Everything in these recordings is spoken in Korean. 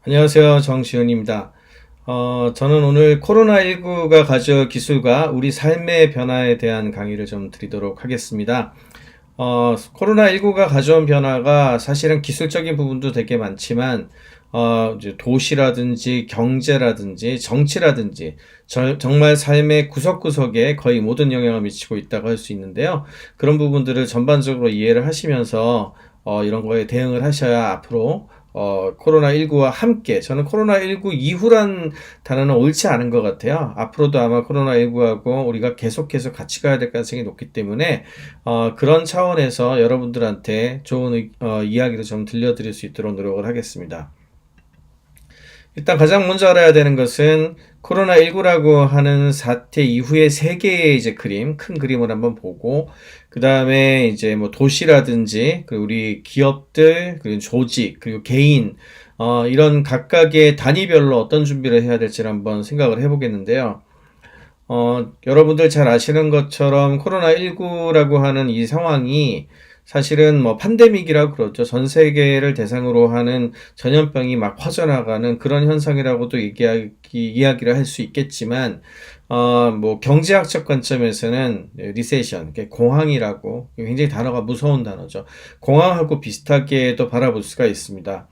안녕하세요. 정시현입니다. 저는 오늘 코로나19가 가져올 기술과 우리 삶의 변화에 대한 강의를 좀 드리도록 하겠습니다. 코로나19가 가져온 변화가 사실은 기술적인 부분도 되게 많지만, 이제 도시라든지 경제라든지 정치라든지 정말 삶의 구석구석에 거의 모든 영향을 미치고 있다고 할 수 있는데요. 그런 부분들을 전반적으로 이해를 하시면서 이런 거에 대응을 하셔야 앞으로 코로나19와 함께, 저는 코로나19 이후란 단어는 옳지 않은 것 같아요. 앞으로도 아마 코로나19하고 우리가 계속해서 같이 가야 될 가능성이 높기 때문에, 그런 차원에서 여러분들한테 좋은 이야기를 좀 들려드릴 수 있도록 노력을 하겠습니다. 일단 가장 먼저 알아야 되는 것은 코로나19라고 하는 사태 이후의 세계의 이제 큰 그림을 한번 보고, 그 다음에 이제 뭐 도시라든지, 그리고 우리 기업들, 그리고 조직, 그리고 개인, 이런 각각의 단위별로 어떤 준비를 해야 될지를 한번 생각을 해보겠는데요. 여러분들 잘 아시는 것처럼 코로나19라고 하는 이 상황이 사실은 뭐 판데믹이라고 그러죠. 전 세계를 대상으로 하는 전염병이 막 퍼져나가는 그런 현상이라고도 이야기를 할 수 있겠지만, 뭐 경제학적 관점에서는 리세션, 공황이라고, 굉장히 단어가 무서운 단어죠. 공황하고 비슷하게도 바라볼 수가 있습니다.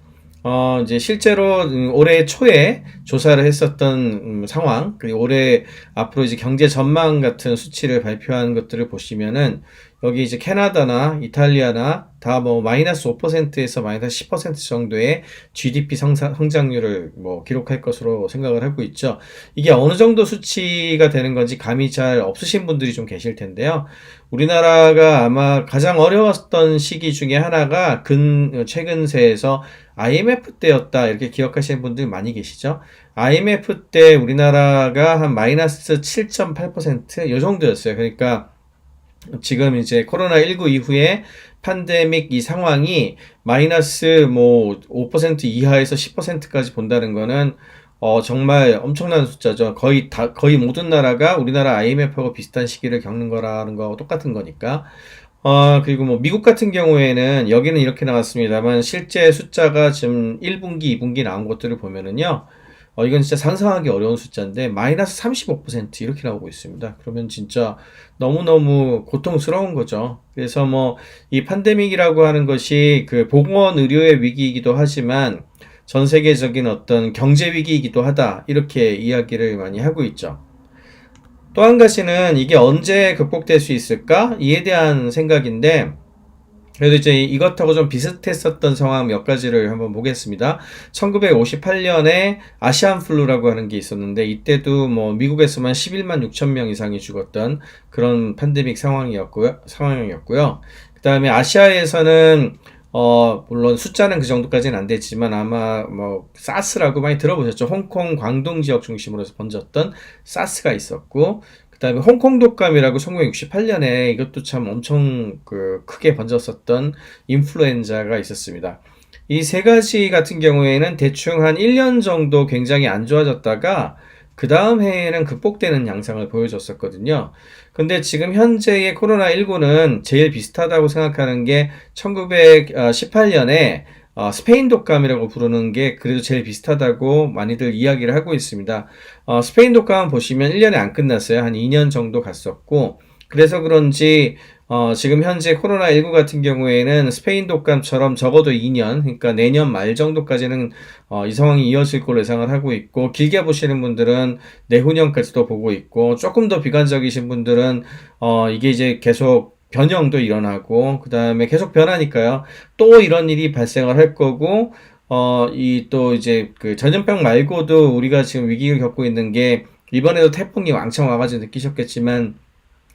이제 실제로 올해 초에 조사를 했었던 상황, 그리고 올해 앞으로 이제 경제 전망 같은 수치를 발표한 것들을 보시면은, 여기 이제 캐나다나 이탈리아나 다 뭐 마이너스 5%에서 마이너스 10% 정도의 GDP 성장률을 뭐 기록할 것으로 생각을 하고 있죠. 이게 어느 정도 수치가 되는 건지 감이 잘 없으신 분들이 좀 계실 텐데요. 우리나라가 아마 가장 어려웠던 시기 중에 하나가 최근 새에서 IMF 때였다, 이렇게 기억하시는 분들 많이 계시죠? IMF 때 우리나라가 한 마이너스 7.8%? 이 정도였어요. 그러니까 지금 이제 코로나19 이후에 팬데믹 이 상황이 마이너스 뭐 5% 이하에서 10%까지 본다는 거는 정말 엄청난 숫자죠. 거의 모든 나라가 우리나라 IMF하고 비슷한 시기를 겪는 거라는 거하고 똑같은 거니까. 그리고 뭐 미국 같은 경우에는 여기는 이렇게 나왔습니다만 실제 숫자가 지금 1분기, 2분기 나온 것들을 보면은요. 이건 진짜 상상하기 어려운 숫자인데 마이너스 35% 이렇게 나오고 있습니다. 그러면 진짜 너무너무 고통스러운 거죠. 그래서 뭐 이 팬데믹이라고 하는 것이 그 보건 의료의 위기이기도 하지만 전 세계적인 어떤 경제 위기이기도 하다, 이렇게 이야기를 많이 하고 있죠. 또 한 가지는 이게 언제 극복될 수 있을까? 이에 대한 생각인데, 그래도 이제 이것하고 좀 비슷했었던 상황 몇 가지를 한번 보겠습니다. 1958년에 아시안 플루라고 하는 게 있었는데, 이때도 뭐 미국에서만 11만 6천 명 이상이 죽었던 그런 팬데믹 상황이었고요. 그 다음에 아시아에서는 물론 숫자는 그 정도까지는 안 됐지만 아마 뭐 사스라고 많이 들어보셨죠. 홍콩, 광동 지역 중심으로 해서 번졌던 사스가 있었고, 그 다음에 홍콩 독감이라고 1968년에 이것도 참 엄청 크게 번졌었던 인플루엔자가 있었습니다. 이 세 가지 같은 경우에는 대충 한 1년 정도 굉장히 안 좋아졌다가 그 다음 해에는 극복되는 양상을 보여줬었거든요. 근데 지금 현재의 코로나19는 제일 비슷하다고 생각하는 게 1918년에 스페인 독감이라고 부르는 게 그래도 제일 비슷하다고 많이들 이야기를 하고 있습니다. 스페인 독감 보시면 1년에 안 끝났어요. 한 2년 정도 갔었고, 그래서 그런지 지금 현재 코로나19 같은 경우에는 스페인 독감처럼 적어도 2년, 그러니까 내년 말 정도까지는 이 상황이 이어질 걸로 예상을 하고 있고, 길게 보시는 분들은 내후년까지도 보고 있고, 조금 더 비관적이신 분들은 이게 이제 계속 변형도 일어나고, 그 다음에 계속 변하니까요. 또 이런 일이 발생을 할 거고, 이 또 이제 그 전염병 말고도 우리가 지금 위기를 겪고 있는 게, 이번에도 태풍이 왕창 와가지고 느끼셨겠지만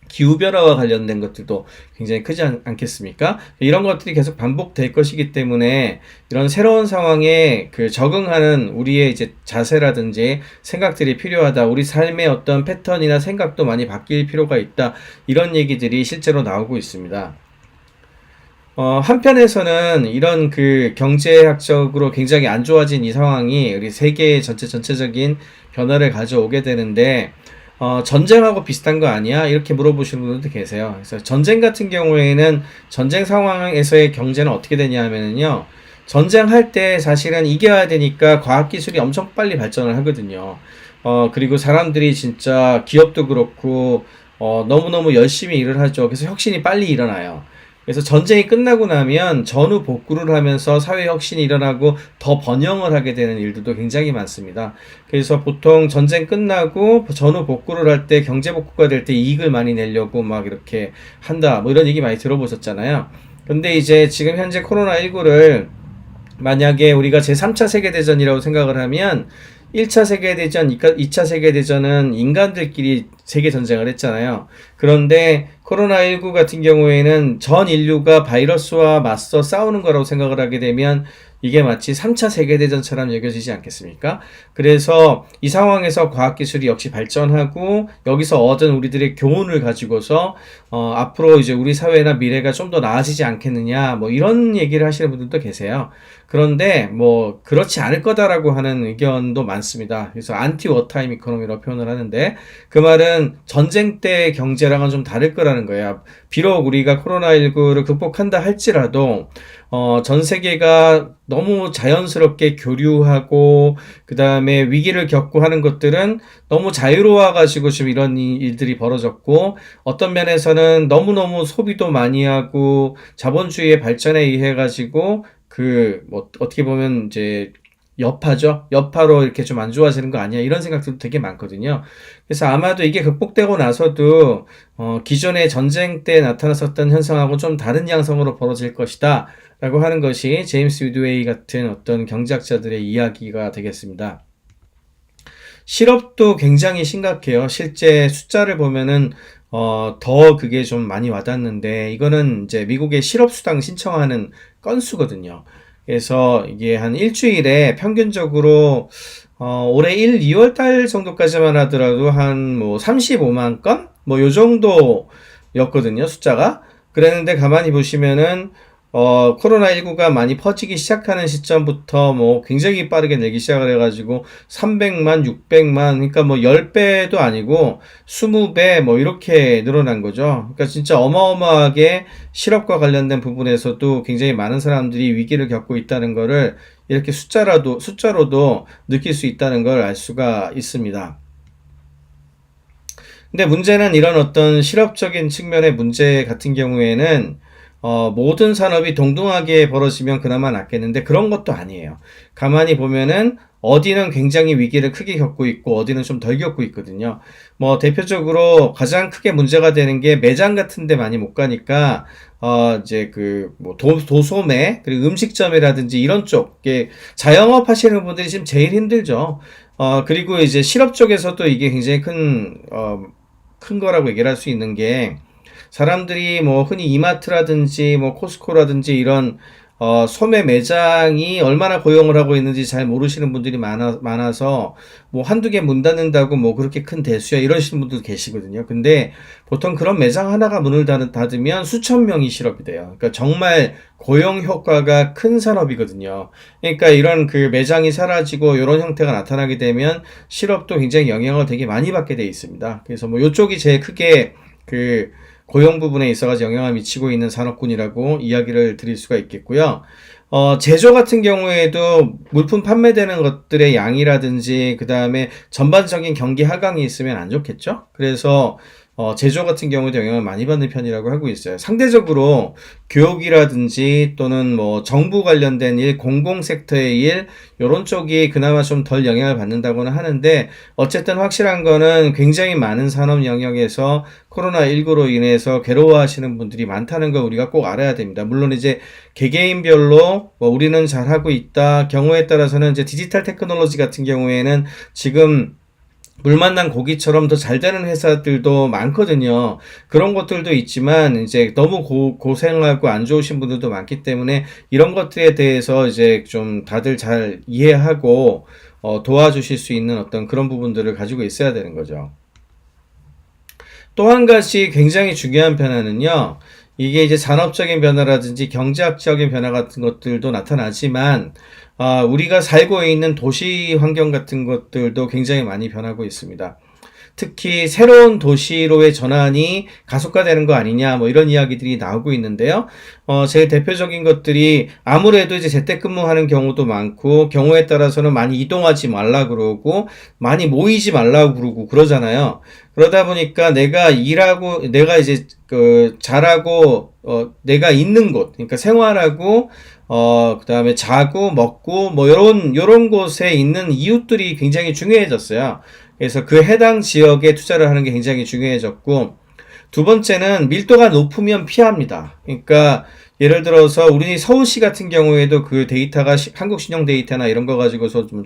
기후변화와 관련된 것들도 굉장히 크지 않겠습니까? 이런 것들이 계속 반복될 것이기 때문에 이런 새로운 상황에 적응하는 우리의 이제 자세라든지 생각들이 필요하다. 우리 삶의 어떤 패턴이나 생각도 많이 바뀔 필요가 있다. 이런 얘기들이 실제로 나오고 있습니다. 한편에서는 이런 경제학적으로 굉장히 안 좋아진 이 상황이 우리 세계의 전체적인 변화를 가져오게 되는데, 전쟁하고 비슷한 거 아니야? 이렇게 물어보시는 분들도 계세요. 그래서 전쟁 같은 경우에는 전쟁 상황에서의 경제는 어떻게 되냐 하면요. 전쟁할 때 사실은 이겨야 되니까 과학기술이 엄청 빨리 발전을 하거든요. 그리고 사람들이 진짜 기업도 그렇고, 너무너무 열심히 일을 하죠. 그래서 혁신이 빨리 일어나요. 그래서 전쟁이 끝나고 나면 전후 복구를 하면서 사회 혁신이 일어나고 더 번영을 하게 되는 일들도 굉장히 많습니다. 그래서 보통 전쟁 끝나고 전후 복구를 할 때 경제 복구가 될 때 이익을 많이 내려고 막 이렇게 한다. 뭐 이런 얘기 많이 들어보셨잖아요. 근데 이제 지금 현재 코로나19를 만약에 우리가 제3차 세계대전이라고 생각을 하면 1차 세계대전, 2차 세계대전은 인간들끼리 세계전쟁을 했잖아요. 그런데 코로나19 같은 경우에는 전 인류가 바이러스와 맞서 싸우는 거라고 생각을 하게 되면 이게 마치 3차 세계대전처럼 여겨지지 않겠습니까? 그래서 이 상황에서 과학기술이 역시 발전하고 여기서 얻은 우리들의 교훈을 가지고서 앞으로 이제 우리 사회나 미래가 좀 더 나아지지 않겠느냐 뭐 이런 얘기를 하시는 분들도 계세요. 그런데 뭐 그렇지 않을 거다라고 하는 의견도 많습니다. 그래서 안티 워타임 이코노미라고 표현을 하는데 그 말은 전쟁 때 경제랑은 좀 다를 거라는 거예요. 비록 우리가 코로나19를 극복한다 할지라도 전 세계가 너무 자연스럽게 교류하고 그 다음에 위기를 겪고 하는 것들은 너무 자유로워가지고 지금 이런 일들이 벌어졌고 어떤 면에서는 너무너무 소비도 많이 하고 자본주의의 발전에 의해 가지고 뭐 어떻게 보면 이제 여파죠. 여파로 이렇게 좀 안 좋아지는 거 아니야? 이런 생각들도 되게 많거든요. 그래서 아마도 이게 극복되고 나서도 기존의 전쟁 때 나타났었던 현상하고 좀 다른 양상으로 벌어질 것이다. 라고 하는 것이 제임스 위드웨이 같은 어떤 경제학자들의 이야기가 되겠습니다. 실업도 굉장히 심각해요. 실제 숫자를 보면은 더 그게 좀 많이 와닿는데 이거는 이제 미국의 실업수당 신청하는 건수거든요. 그래서 이게 한 일주일에 평균적으로 올해 1, 2월 달 정도까지만 하더라도 한 뭐 35만 건? 뭐 요 정도였거든요, 숫자가. 그랬는데 가만히 보시면은 코로나19가 많이 퍼지기 시작하는 시점부터 뭐 굉장히 빠르게 늘기 시작을 해가지고 300만, 600만, 그러니까 뭐 10배도 아니고 20배 뭐 이렇게 늘어난 거죠. 그러니까 진짜 어마어마하게 실업과 관련된 부분에서도 굉장히 많은 사람들이 위기를 겪고 있다는 거를 이렇게 숫자로도 느낄 수 있다는 걸 알 수가 있습니다. 근데 문제는 이런 어떤 실업적인 측면의 문제 같은 경우에는 모든 산업이 동등하게 벌어지면 그나마 낫겠는데 그런 것도 아니에요. 가만히 보면은 어디는 굉장히 위기를 크게 겪고 있고 어디는 좀 덜 겪고 있거든요. 뭐 대표적으로 가장 크게 문제가 되는 게 매장 같은 데 많이 못 가니까 이제 뭐 도소매 그리고 음식점이라든지 이런 쪽 자영업 하시는 분들이 지금 제일 힘들죠. 그리고 이제 실업 쪽에서도 이게 굉장히 큰 거라고 얘기를 할 수 있는 게 사람들이 뭐 흔히 이마트라든지 뭐 코스코라든지 이런 소매 매장이 얼마나 고용을 하고 있는지 잘 모르시는 분들이 많아서 뭐 한두 개 문 닫는다고 뭐 그렇게 큰 대수야 이러시는 분들도 계시거든요. 근데 보통 그런 매장 하나가 문을 닫으면 수천 명이 실업이 돼요. 그러니까 정말 고용 효과가 큰 산업이거든요. 그러니까 이런 그 매장이 사라지고 이런 형태가 나타나게 되면 실업도 굉장히 영향을 되게 많이 받게 돼 있습니다. 그래서 뭐 이쪽이 제일 크게 고용 부분에 있어가지고 영향을 미치고 있는 산업군이라고 이야기를 드릴 수가 있겠고요. 제조 같은 경우에도 물품 판매되는 것들의 양이라든지 그 다음에 전반적인 경기 하강이 있으면 안 좋겠죠? 그래서 제조 같은 경우도 영향을 많이 받는 편이라고 하고 있어요. 상대적으로 교육이라든지 또는 뭐 정부 관련된 일, 공공섹터의 일 요런 쪽이 그나마 좀 덜 영향을 받는다고는 하는데 어쨌든 확실한 거는 굉장히 많은 산업 영역에서 코로나19로 인해서 괴로워하시는 분들이 많다는 걸 우리가 꼭 알아야 됩니다. 물론 이제 개개인별로 뭐 우리는 잘하고 있다 경우에 따라서는 이제 디지털 테크놀로지 같은 경우에는 지금 물 만난 고기처럼 더 잘 되는 회사들도 많거든요. 그런 것들도 있지만 이제 너무 고생하고 안 좋으신 분들도 많기 때문에 이런 것들에 대해서 이제 좀 다들 잘 이해하고 도와주실 수 있는 어떤 그런 부분들을 가지고 있어야 되는 거죠. 또 한 가지 굉장히 중요한 변화는요. 이게 이제 산업적인 변화라든지 경제학적인 변화 같은 것들도 나타나지만 우리가 살고 있는 도시 환경 같은 것들도 굉장히 많이 변하고 있습니다. 특히 새로운 도시로의 전환이 가속화되는 거 아니냐, 뭐 이런 이야기들이 나오고 있는데요. 제일 대표적인 것들이 아무래도 이제 재택근무하는 경우도 많고, 경우에 따라서는 많이 이동하지 말라 그러고, 많이 모이지 말라고 그러고 그러잖아요. 그러다 보니까 내가 이제 잘하고, 내가 있는 곳, 그러니까 생활하고, 그 다음에 자고, 먹고, 뭐, 요런 곳에 있는 이웃들이 굉장히 중요해졌어요. 그래서 그 해당 지역에 투자를 하는 게 굉장히 중요해졌고, 두 번째는 밀도가 높으면 피합니다. 그러니까 예를 들어서 우리 서울시 같은 경우에도 그 데이터가 한국신용 데이터나 이런 거 가지고서 좀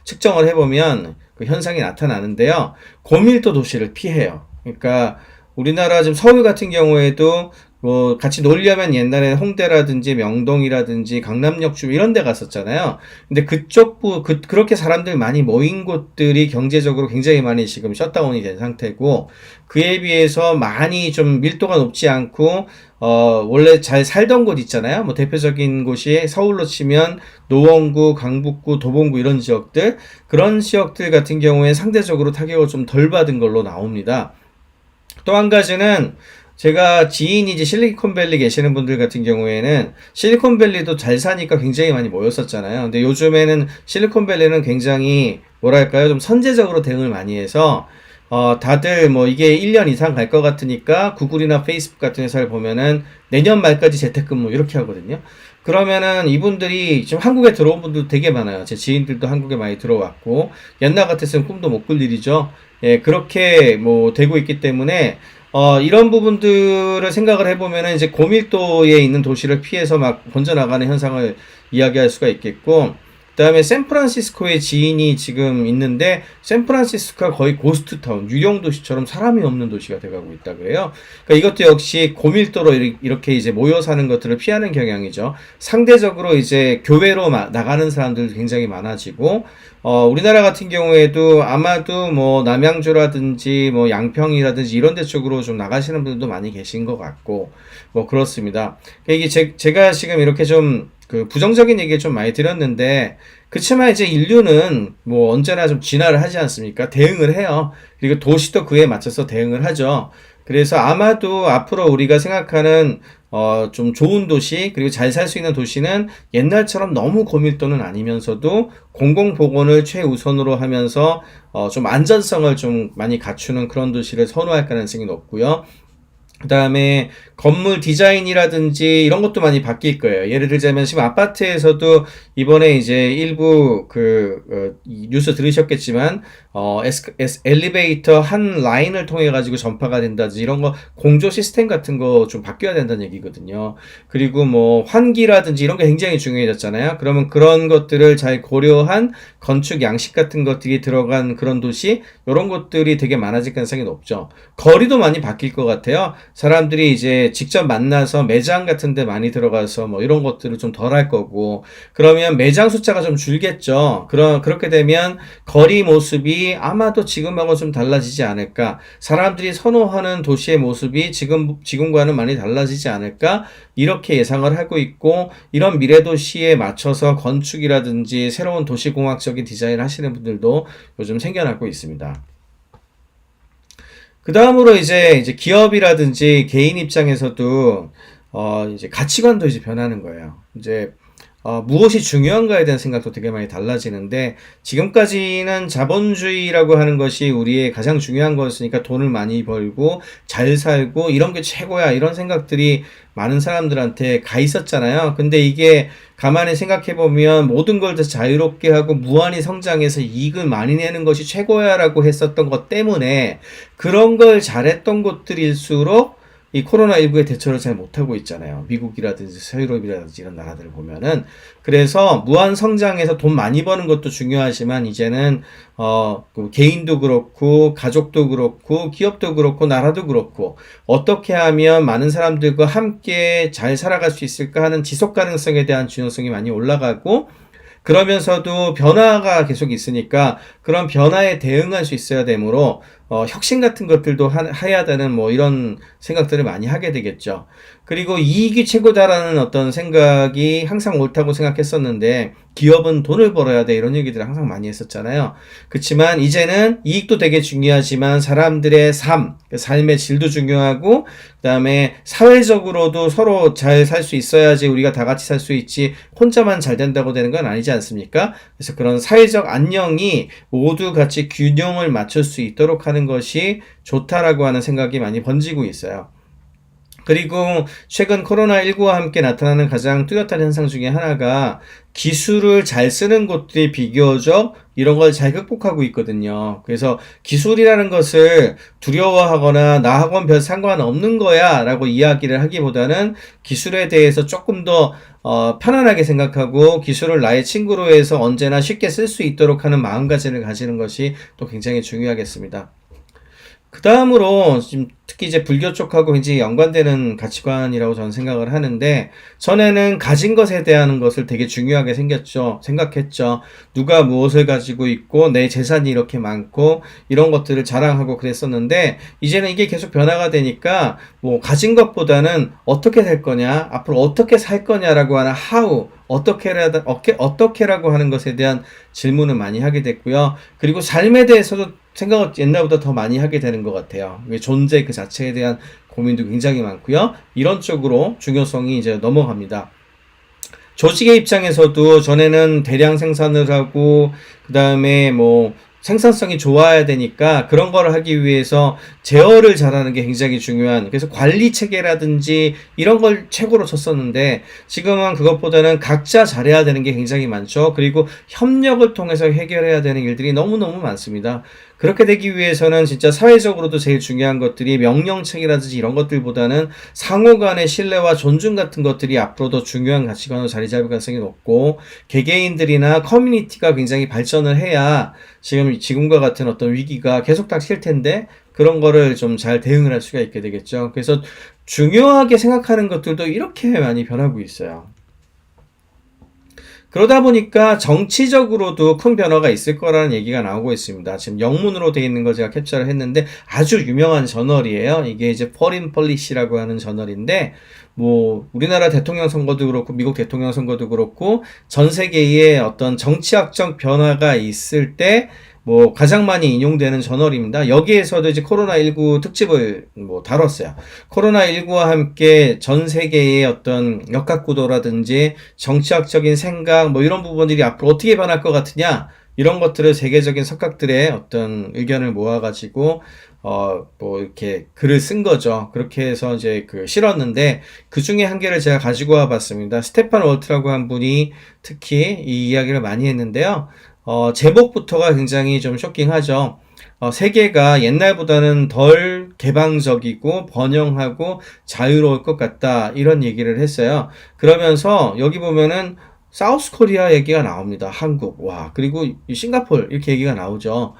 측정을 해보면 그 현상이 나타나는데요. 고밀도 도시를 피해요. 그러니까 우리나라 지금 서울 같은 경우에도 뭐 같이 놀려면 옛날에 홍대라든지 명동이라든지 강남역 주 이런 데 갔었잖아요. 근데 그렇게 사람들 많이 모인 곳들이 경제적으로 굉장히 많이 지금 셧다운이 된 상태고, 그에 비해서 많이 좀 밀도가 높지 않고 원래 잘 살던 곳 있잖아요. 뭐 대표적인 곳이 서울로 치면 노원구, 강북구, 도봉구 이런 지역들, 그런 지역들 같은 경우에 상대적으로 타격을 좀 덜 받은 걸로 나옵니다. 또 한 가지는 제가 지인이 이제 실리콘밸리 계시는 분들 같은 경우에는 실리콘밸리도 잘 사니까 굉장히 많이 모였었잖아요. 근데 요즘에는 실리콘밸리는 굉장히 뭐랄까요, 좀 선제적으로 대응을 많이 해서 다들 뭐 이게 1년 이상 갈 것 같으니까 구글이나 페이스북 같은 회사를 보면은 내년 말까지 재택근무 이렇게 하거든요. 그러면은 이분들이 지금 한국에 들어온 분도 되게 많아요. 제 지인들도 한국에 많이 들어왔고, 옛날 같았으면 꿈도 못 꿀 일이죠. 예, 그렇게 뭐 되고 있기 때문에 이런 부분들을 생각을 해보면은 이제 고밀도에 있는 도시를 피해서 막 번져나가는 현상을 이야기할 수가 있겠고, 그 다음에 샌프란시스코에 지인이 지금 있는데, 샌프란시스코가 거의 고스트타운, 유령 도시처럼 사람이 없는 도시가 돼가고 있다 그래요. 그러니까 이것도 역시 고밀도로 이렇게 이제 모여 사는 것들을 피하는 경향이죠. 상대적으로 이제 교외로 나가는 사람들도 굉장히 많아지고, 우리나라 같은 경우에도 아마도 뭐 남양주라든지 뭐 양평이라든지 이런 데 쪽으로 좀 나가시는 분들도 많이 계신 것 같고, 뭐 그렇습니다. 그러니까 이게 제가 지금 이렇게 좀 그 부정적인 얘기 좀 많이 드렸는데, 그치만 이제 인류는 뭐 언제나 좀 진화를 하지 않습니까? 대응을 해요. 그리고 도시도 그에 맞춰서 대응을 하죠. 그래서 아마도 앞으로 우리가 생각하는 좀 좋은 도시, 그리고 잘 살 수 있는 도시는 옛날처럼 너무 고밀도는 아니면서도 공공보건을 최우선으로 하면서 좀 안전성을 좀 많이 갖추는 그런 도시를 선호할 가능성이 높고요. 그 다음에 건물 디자인이라든지 이런 것도 많이 바뀔 거예요. 예를 들자면 지금 아파트에서도 이번에 이제 일부 뉴스 들으셨겠지만 엘리베이터 한 라인을 통해 가지고 전파가 된다든지 이런 거 공조 시스템 같은 거 좀 바뀌어야 된다는 얘기거든요. 그리고 뭐 환기라든지 이런 게 굉장히 중요해졌잖아요. 그러면 그런 것들을 잘 고려한 건축 양식 같은 것들이 들어간 그런 도시, 이런 것들이 되게 많아질 가능성이 높죠. 거리도 많이 바뀔 것 같아요. 사람들이 이제 직접 만나서 매장 같은 데 많이 들어가서 뭐 이런 것들을 좀 덜 할 거고, 그러면 매장 숫자가 좀 줄겠죠. 그렇게 되면 거리 모습이 아마도 지금하고 좀 달라지지 않을까. 사람들이 선호하는 도시의 모습이 지금과는 많이 달라지지 않을까. 이렇게 예상을 하고 있고, 이런 미래 도시에 맞춰서 건축이라든지 새로운 도시공학적인 디자인을 하시는 분들도 요즘 생겨나고 있습니다. 그 다음으로 이제 기업이라든지 개인 입장에서도 이제 가치관도 이제 변하는 거예요. 이제 무엇이 중요한가에 대한 생각도 되게 많이 달라지는데, 지금까지는 자본주의라고 하는 것이 우리의 가장 중요한 거였으니까 돈을 많이 벌고 잘 살고 이런 게 최고야, 이런 생각들이 많은 사람들한테 가 있었잖아요. 근데 이게 가만히 생각해 보면 모든 걸 다 자유롭게 하고 무한히 성장해서 이익을 많이 내는 것이 최고야라고 했었던 것 때문에 그런 걸 잘했던 곳들일수록 이 코로나19의 대처를 잘 못하고 있잖아요. 미국이라든지 서유럽이라든지 이런 나라들을 보면은. 그래서 무한 성장해서 돈 많이 버는 것도 중요하지만, 이제는 그 개인도 그렇고 가족도 그렇고 기업도 그렇고 나라도 그렇고 어떻게 하면 많은 사람들과 함께 잘 살아갈 수 있을까 하는 지속 가능성에 대한 중요성이 많이 올라가고, 그러면서도 변화가 계속 있으니까 그런 변화에 대응할 수 있어야 되므로 혁신 같은 것들도 해야 되는 뭐 이런 생각들을 많이 하게 되겠죠. 그리고 이익이 최고다라는 어떤 생각이 항상 옳다고 생각했었는데 기업은 돈을 벌어야 돼 이런 얘기들을 항상 많이 했었잖아요. 그렇지만 이제는 이익도 되게 중요하지만 사람들의 삶의 질도 중요하고 그다음에 사회적으로도 서로 잘 살 수 있어야지 우리가 다 같이 살 수 있지 혼자만 잘 된다고 되는 건 아니지 않습니까? 그래서 그런 사회적 안녕이 모두 같이 균형을 맞출 수 있도록 하는 것이 좋다라고 하는 생각이 많이 번지고 있어요. 그리고 최근 코로나19와 함께 나타나는 가장 뚜렷한 현상 중에 하나가 기술을 잘 쓰는 곳들이 비교적 이런 걸 잘 극복하고 있거든요. 그래서 기술이라는 것을 두려워하거나 나하고는 별 상관없는 거야 라고 이야기를 하기보다는 기술에 대해서 조금 더 편안하게 생각하고 기술을 나의 친구로 해서 언제나 쉽게 쓸 수 있도록 하는 마음가짐을 가지는 것이 또 굉장히 중요하겠습니다. 그 다음으로 지금 특히 이제 불교 쪽하고 굉장히 연관되는 가치관이라고 저는 생각을 하는데 전에는 가진 것에 대한 것을 되게 중요하게 생각했죠. 누가 무엇을 가지고 있고 내 재산이 이렇게 많고 이런 것들을 자랑하고 그랬었는데 이제는 이게 계속 변화가 되니까 뭐 가진 것보다는 어떻게 될 거냐, 앞으로 어떻게 살 거냐라고 하는 how, 어떻게라고 하는 것에 대한 질문을 많이 하게 됐고요. 그리고 삶에 대해서도 생각을 옛날보다 더 많이 하게 되는 것 같아요. 존재 그 자체에 대한 고민도 굉장히 많고요. 이런 쪽으로 중요성이 이제 넘어갑니다. 조직의 입장에서도 전에는 대량 생산을 하고 그 다음에 뭐 생산성이 좋아야 되니까 그런 거를 하기 위해서 제어를 잘하는 게 굉장히 중요한 그래서 관리 체계라든지 이런 걸 최고로 쳤었는데 지금은 그것보다는 각자 잘해야 되는 게 굉장히 많죠. 그리고 협력을 통해서 해결해야 되는 일들이 너무너무 많습니다. 그렇게 되기 위해서는 진짜 사회적으로도 제일 중요한 것들이 명령체계라든지 이런 것들보다는 상호 간의 신뢰와 존중 같은 것들이 앞으로 더 중요한 가치관으로 자리 잡을 가능성이 높고 개개인들이나 커뮤니티가 굉장히 발전을 해야 지금과 같은 어떤 위기가 계속 닥칠 텐데 그런 거를 좀 잘 대응을 할 수가 있게 되겠죠. 그래서 중요하게 생각하는 것들도 이렇게 많이 변하고 있어요. 그러다 보니까 정치적으로도 큰 변화가 있을 거라는 얘기가 나오고 있습니다. 지금 영문으로 되어 있는 거 제가 캡처를 했는데 아주 유명한 저널이에요. 이게 이제 Foreign Policy라고 하는 저널인데 뭐 우리나라 대통령 선거도 그렇고 미국 대통령 선거도 그렇고 전 세계에 어떤 정치학적 변화가 있을 때 뭐 가장 많이 인용되는 저널입니다. 여기에서도 이제 코로나19 특집을 뭐 다뤘어요. 코로나19와 함께 전 세계의 어떤 역학구도라든지 정치학적인 생각 뭐 이런 부분들이 앞으로 어떻게 변할 것 같으냐 이런 것들을 세계적인 석학들의 어떤 의견을 모아가지고 뭐 이렇게 글을 쓴 거죠. 그렇게 해서 이제 실었는데 그 중에 한 개를 제가 가지고 와봤습니다. 스테판 월트라고 한 분이 특히 이 이야기를 많이 했는데요. 제목부터가 굉장히 좀 쇼킹하죠. 세계가 옛날보다는 덜 개방적이고 번영하고 자유로울 것 같다 이런 얘기를 했어요. 그러면서 여기 보면은 사우스 코리아 얘기가 나옵니다. 한국, 와, 그리고 싱가포르 이렇게 얘기가 나오죠.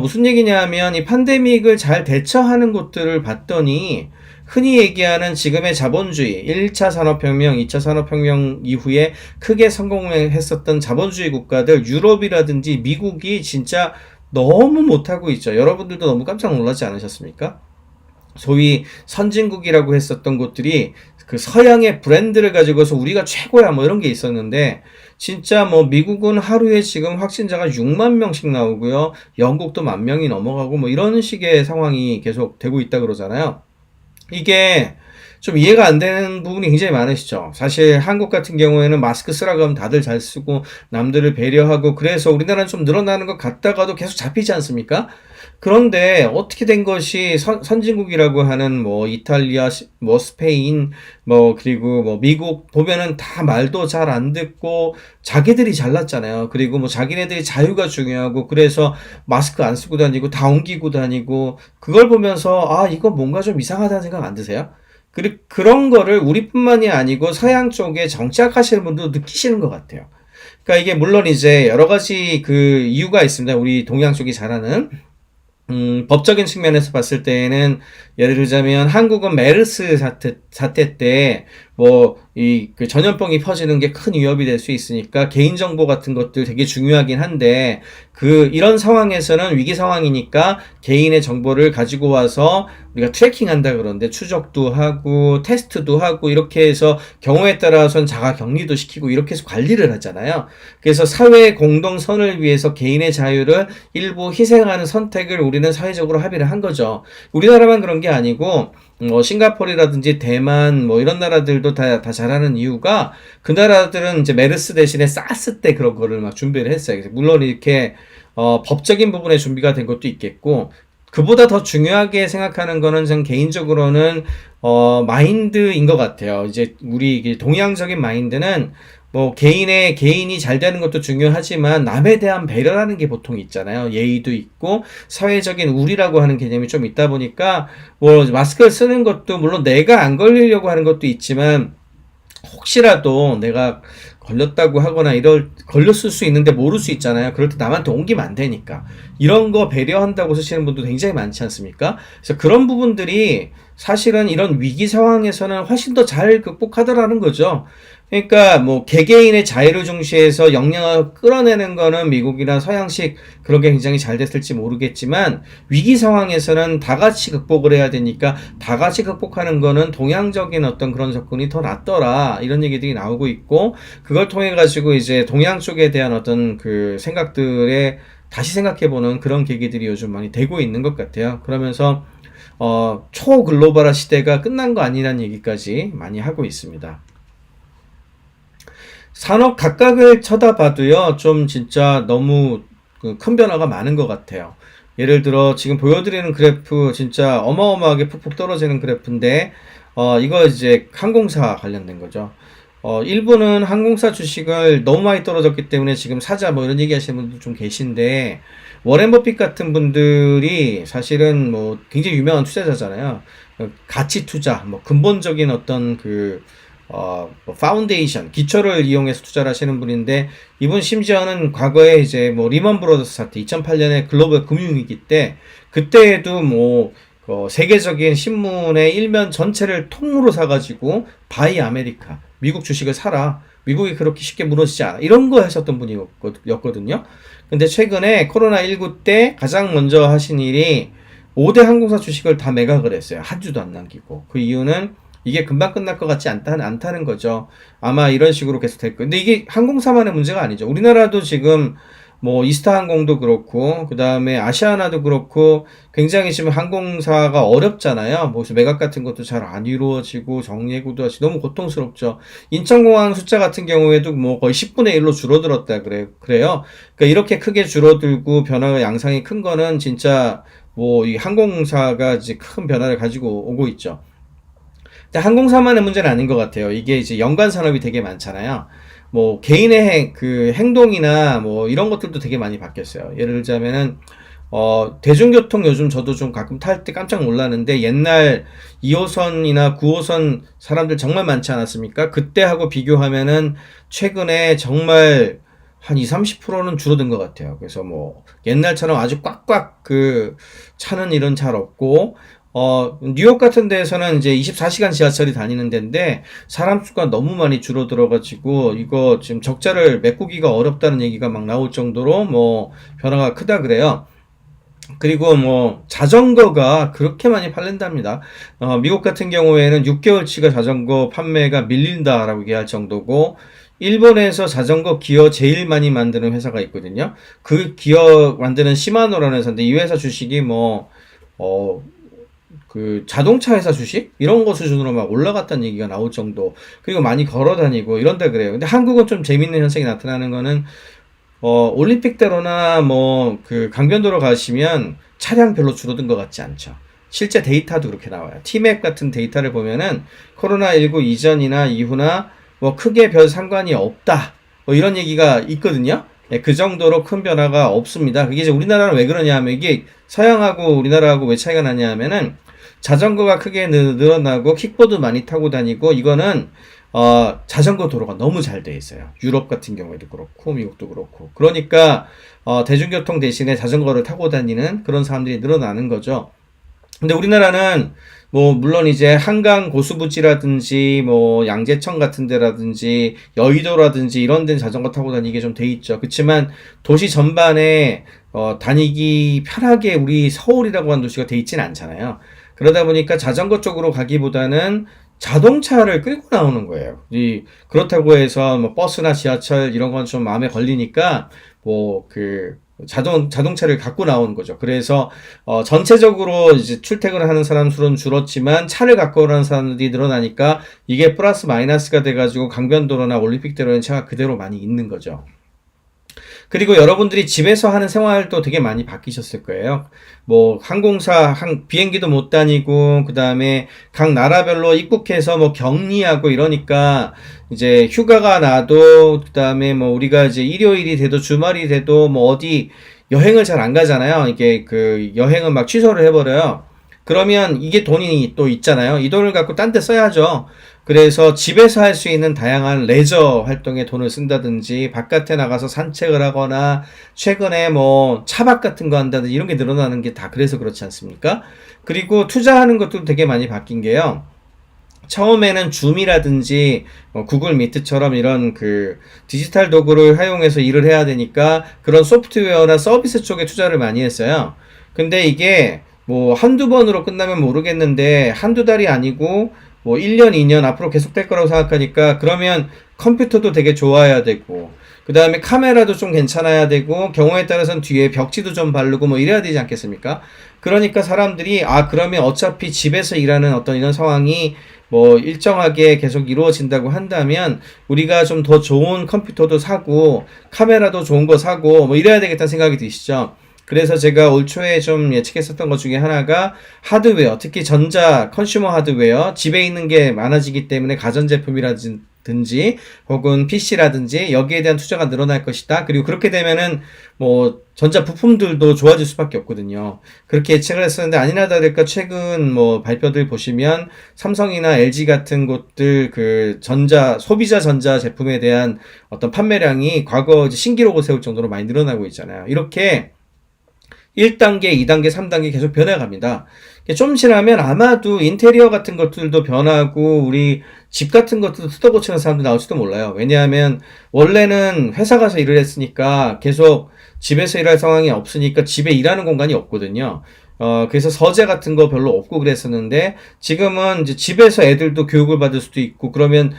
무슨 얘기냐면 이 팬데믹을 잘 대처하는 곳들을 봤더니 흔히 얘기하는 지금의 자본주의, 1차 산업혁명, 2차 산업혁명 이후에 크게 성공했었던 자본주의 국가들, 유럽이라든지 미국이 진짜 너무 못하고 있죠. 여러분들도 너무 깜짝 놀라지 않으셨습니까? 소위 선진국이라고 했었던 곳들이 그 서양의 브랜드를 가지고서 우리가 최고야 뭐 이런 게 있었는데 진짜 뭐 미국은 하루에 지금 확진자가 6만 명씩 나오고요. 영국도 10,000명이 넘어가고 뭐 이런 식의 상황이 계속 되고 있다 그러잖아요. 이게 좀 이해가 안 되는 부분이 굉장히 많으시죠. 사실 한국 같은 경우에는 마스크 쓰라고 하면 다들 잘 쓰고 남들을 배려하고 그래서 우리나라는 좀 늘어나는 것 같다가도 계속 잡히지 않습니까? 그런데 어떻게 된 것이 선진국이라고 하는 뭐 이탈리아, 뭐 스페인, 뭐 그리고 뭐 미국 보면은 다 말도 잘 안 듣고 자기들이 잘났잖아요. 그리고 뭐 자기네들이 자유가 중요하고 그래서 마스크 안 쓰고 다니고 다 옮기고 다니고 그걸 보면서 아 이거 뭔가 좀 이상하다는 생각 안 드세요? 그런 거를 우리뿐만이 아니고 서양 쪽에 정치학하시는 분도 느끼시는 것 같아요. 그러니까 이게 물론 이제 여러 가지 이유가 있습니다. 우리 동양 쪽이 잘하는. 법적인 측면에서 봤을 때에는 예를 들자면 한국은 메르스 사태 때 그 전염병이 퍼지는 게 큰 위협이 될 수 있으니까 개인정보 같은 것들 되게 중요하긴 한데, 이런 상황에서는 위기 상황이니까 개인의 정보를 가지고 와서 우리가 트래킹 한다 그러는데 추적도 하고 테스트도 하고 이렇게 해서 경우에 따라서는 자가 격리도 시키고 이렇게 해서 관리를 하잖아요. 그래서 사회 공동선을 위해서 개인의 자유를 일부 희생하는 선택을 우리는 사회적으로 합의를 한 거죠. 우리나라만 그런 게 아니고 싱가포르라든지 대만 이런 나라들도 다 잘하는 이유가, 그 나라들은 이제 메르스 대신에 사스 때 그런 거를 막 준비를 했어요. 물론 이렇게 법적인 부분에 준비가 된 것도 있겠고, 그보다 더 중요하게 생각하는 거는 전 개인적으로는 마인드인 것 같아요. 이제 우리 동양적인 마인드는 개인이 잘 되는 것도 중요하지만 남에 대한 배려라는 게 보통 있잖아요. 예의도 있고 사회적인 우리라고 하는 개념이 좀 있다 보니까 마스크를 쓰는 것도 물론 내가 안 걸리려고 하는 것도 있지만, 혹시라도 내가 걸렸다고 하거나 걸렸을 수 있는데 모를 수 있잖아요. 그럴 때 남한테 옮기면 안 되니까. 이런 거 배려한다고 쓰시는 분도 굉장히 많지 않습니까? 그래서 그런 부분들이 사실은 이런 위기 상황에서는 훨씬 더 잘 극복하더라는 거죠. 그러니까 개개인의 자유를 중시해서 역량을 끌어내는 거는 미국이나 서양식 그런 게 굉장히 잘 됐을지 모르겠지만, 위기 상황에서는 다 같이 극복을 해야 되니까 다 같이 극복하는 거는 동양적인 어떤 그런 접근이 더 낫더라, 이런 얘기들이 나오고 있고, 그걸 통해 가지고 이제 동양 쪽에 대한 어떤 그 생각들에 다시 생각해보는 그런 계기들이 요즘 많이 되고 있는 것 같아요. 그러면서 초글로벌화 시대가 끝난 거 아니라는 얘기까지 많이 하고 있습니다. 산업 각각을 쳐다봐도요, 좀 진짜 너무 큰 변화가 많은 것 같아요. 예를 들어 지금 보여드리는 그래프 진짜 어마어마하게 푹푹 떨어지는 그래프인데, 이거 이제 항공사 관련된 거죠. 일부는 항공사 주식을 너무 많이 떨어졌기 때문에 지금 사자 이런 얘기 하시는 분들 좀 계신데, 워렌 버핏 같은 분들이 사실은 굉장히 유명한 투자자잖아요. 가치 투자, 근본적인 어떤 파운데이션, 기초를 이용해서 투자를 하시는 분인데, 이분 심지어는 과거에 이제 리먼 브로더스 사태, 2008년에 글로벌 금융위기 때, 그때에도 세계적인 신문의 일면 전체를 통으로 사가지고, 바이 아메리카, 미국 주식을 사라, 미국이 그렇게 쉽게 무너지지 않아, 이런 거 하셨던 분이었거든요. 근데 최근에 코로나19 때 가장 먼저 하신 일이 5대 항공사 주식을 다 매각을 했어요. 한 주도 안 남기고. 그 이유는 이게 금방 끝날 것 같지 않다는 거죠. 아마 이런 식으로 계속 될 거예요. 근데 이게 항공사만의 문제가 아니죠. 우리나라도 지금 이스타항공도 그렇고, 그 다음에 아시아나도 그렇고, 굉장히 지금 항공사가 어렵잖아요. 그래서 매각 같은 것도 잘 안 이루어지고, 정리해고도 하시 너무 고통스럽죠. 인천공항 숫자 같은 경우에도 거의 10분의 1로 줄어들었다 그래요. 그러니까 이렇게 크게 줄어들고 변화가 양상이 큰 거는 진짜 이 항공사가 이제 큰 변화를 가지고 오고 있죠. 항공사만의 문제는 아닌 것 같아요. 이게 이제 연관 산업이 되게 많잖아요. 개인의 행동이나 이런 것들도 되게 많이 바뀌었어요. 예를 들자면은, 대중교통 요즘 저도 좀 가끔 탈 때 깜짝 놀랐는데, 옛날 2호선이나 9호선 사람들 정말 많지 않았습니까? 그때하고 비교하면은 최근에 정말 한 20-30%는 줄어든 것 같아요. 그래서 옛날처럼 아주 꽉꽉 차는 일은 잘 없고, 뉴욕 같은 데에서는 이제 24시간 지하철이 다니는 데인데, 사람 수가 너무 많이 줄어들어가지고, 이거 지금 적자를 메꾸기가 어렵다는 얘기가 막 나올 정도로 변화가 크다 그래요. 그리고 자전거가 그렇게 많이 팔린답니다. 미국 같은 경우에는 6개월치가 자전거 판매가 밀린다라고 얘기할 정도고, 일본에서 자전거 기어 제일 많이 만드는 회사가 있거든요. 그 기어 만드는 시마노라는 회사인데, 이 회사 주식이 자동차 회사 주식? 이런 거 수준으로 막 올라갔다는 얘기가 나올 정도. 그리고 많이 걸어 다니고 이런다 그래요. 근데 한국은 좀 재밌는 현상이 나타나는 거는, 올림픽대로나 강변도로 가시면 차량 별로 줄어든 것 같지 않죠. 실제 데이터도 그렇게 나와요. T맵 같은 데이터를 보면은 코로나19 이전이나 이후나 크게 별 상관이 없다. 이런 얘기가 있거든요. 그 정도로 큰 변화가 없습니다. 그게 이제 우리나라는 왜 그러냐 하면, 이게 서양하고 우리나라하고 왜 차이가 나냐 하면은, 자전거가 크게 늘어나고 킥보드 많이 타고 다니고, 이거는 자전거 도로가 너무 잘 돼 있어요. 유럽 같은 경우에도 그렇고 미국도 그렇고. 그러니까 대중교통 대신에 자전거를 타고 다니는 그런 사람들이 늘어나는 거죠. 근데 우리나라는 뭐 물론 이제 한강 고수부지라든지 뭐 양재천 같은 데라든지 여의도라든지 이런 데는 자전거 타고 다니게 좀 돼 있죠. 그렇지만 도시 전반에 다니기 편하게 우리 서울이라고 하는 도시가 돼 있지는 않잖아요. 그러다 보니까 자전거 쪽으로 가기보다는 자동차를 끌고 나오는 거예요. 그렇다고 해서 뭐 버스나 지하철 이런 건 좀 마음에 걸리니까 뭐 자동차를 갖고 나오는 거죠. 그래서 전체적으로 이제 출퇴근을 하는 사람 수는 줄었지만 차를 갖고 오는 사람들이 늘어나니까 이게 플러스 마이너스가 돼가지고 강변도로나 올림픽대로는 차가 그대로 많이 있는 거죠. 그리고 여러분들이 집에서 하는 생활도 되게 많이 바뀌셨을 거예요. 뭐 비행기도 못 다니고 그다음에 각 나라별로 입국해서 뭐 격리하고 이러니까 이제 휴가가 나도 그다음에 뭐 우리가 이제 일요일이 돼도 주말이 돼도 뭐 어디 여행을 잘 안 가잖아요. 이게 여행은 막 취소를 해버려요. 그러면 이게 돈이 또 있잖아요. 이 돈을 갖고 딴 데 써야죠. 그래서 집에서 할 수 있는 다양한 레저 활동에 돈을 쓴다든지 바깥에 나가서 산책을 하거나 최근에 뭐 차박 같은 거 한다든지 이런 게 늘어나는 게 다 그래서 그렇지 않습니까? 그리고 투자하는 것도 되게 많이 바뀐 게요. 처음에는 줌이라든지 구글 미트처럼 이런 디지털 도구를 활용해서 일을 해야 되니까 그런 소프트웨어나 서비스 쪽에 투자를 많이 했어요. 근데 이게 뭐 한두 번으로 끝나면 모르겠는데 한두 달이 아니고 뭐 1년, 2년 앞으로 계속될 거라고 생각하니까 그러면 컴퓨터도 되게 좋아야 되고 그 다음에 카메라도 좀 괜찮아야 되고 경우에 따라서는 뒤에 벽지도 좀 바르고 뭐 이래야 되지 않겠습니까? 그러니까 사람들이 그러면 어차피 집에서 일하는 어떤 이런 상황이 뭐 일정하게 계속 이루어진다고 한다면 우리가 좀 더 좋은 컴퓨터도 사고 카메라도 좋은 거 사고 뭐 이래야 되겠다는 생각이 드시죠? 그래서 제가 올 초에 좀 예측했었던 것 중에 하나가 하드웨어, 특히 컨슈머 하드웨어, 집에 있는 게 많아지기 때문에 가전제품이라든지 혹은 PC라든지 여기에 대한 투자가 늘어날 것이다. 그리고 그렇게 되면은 뭐 전자 부품들도 좋아질 수밖에 없거든요. 그렇게 예측을 했었는데 아니나 다를까 최근 뭐 발표들 보시면 삼성이나 LG 같은 곳들 소비자 전자 제품에 대한 어떤 판매량이 과거 신기록을 세울 정도로 많이 늘어나고 있잖아요. 이렇게 1단계, 2단계, 3단계 계속 변해갑니다. 좀 지나면 아마도 인테리어 같은 것들도 변하고 우리 집 같은 것들도 뜯어고치는 사람도 나올지도 몰라요. 왜냐하면 원래는 회사 가서 일을 했으니까 계속 집에서 일할 상황이 없으니까 집에 일하는 공간이 없거든요. 그래서 서재 같은 거 별로 없고 그랬었는데 지금은 이제 집에서 애들도 교육을 받을 수도 있고 그러면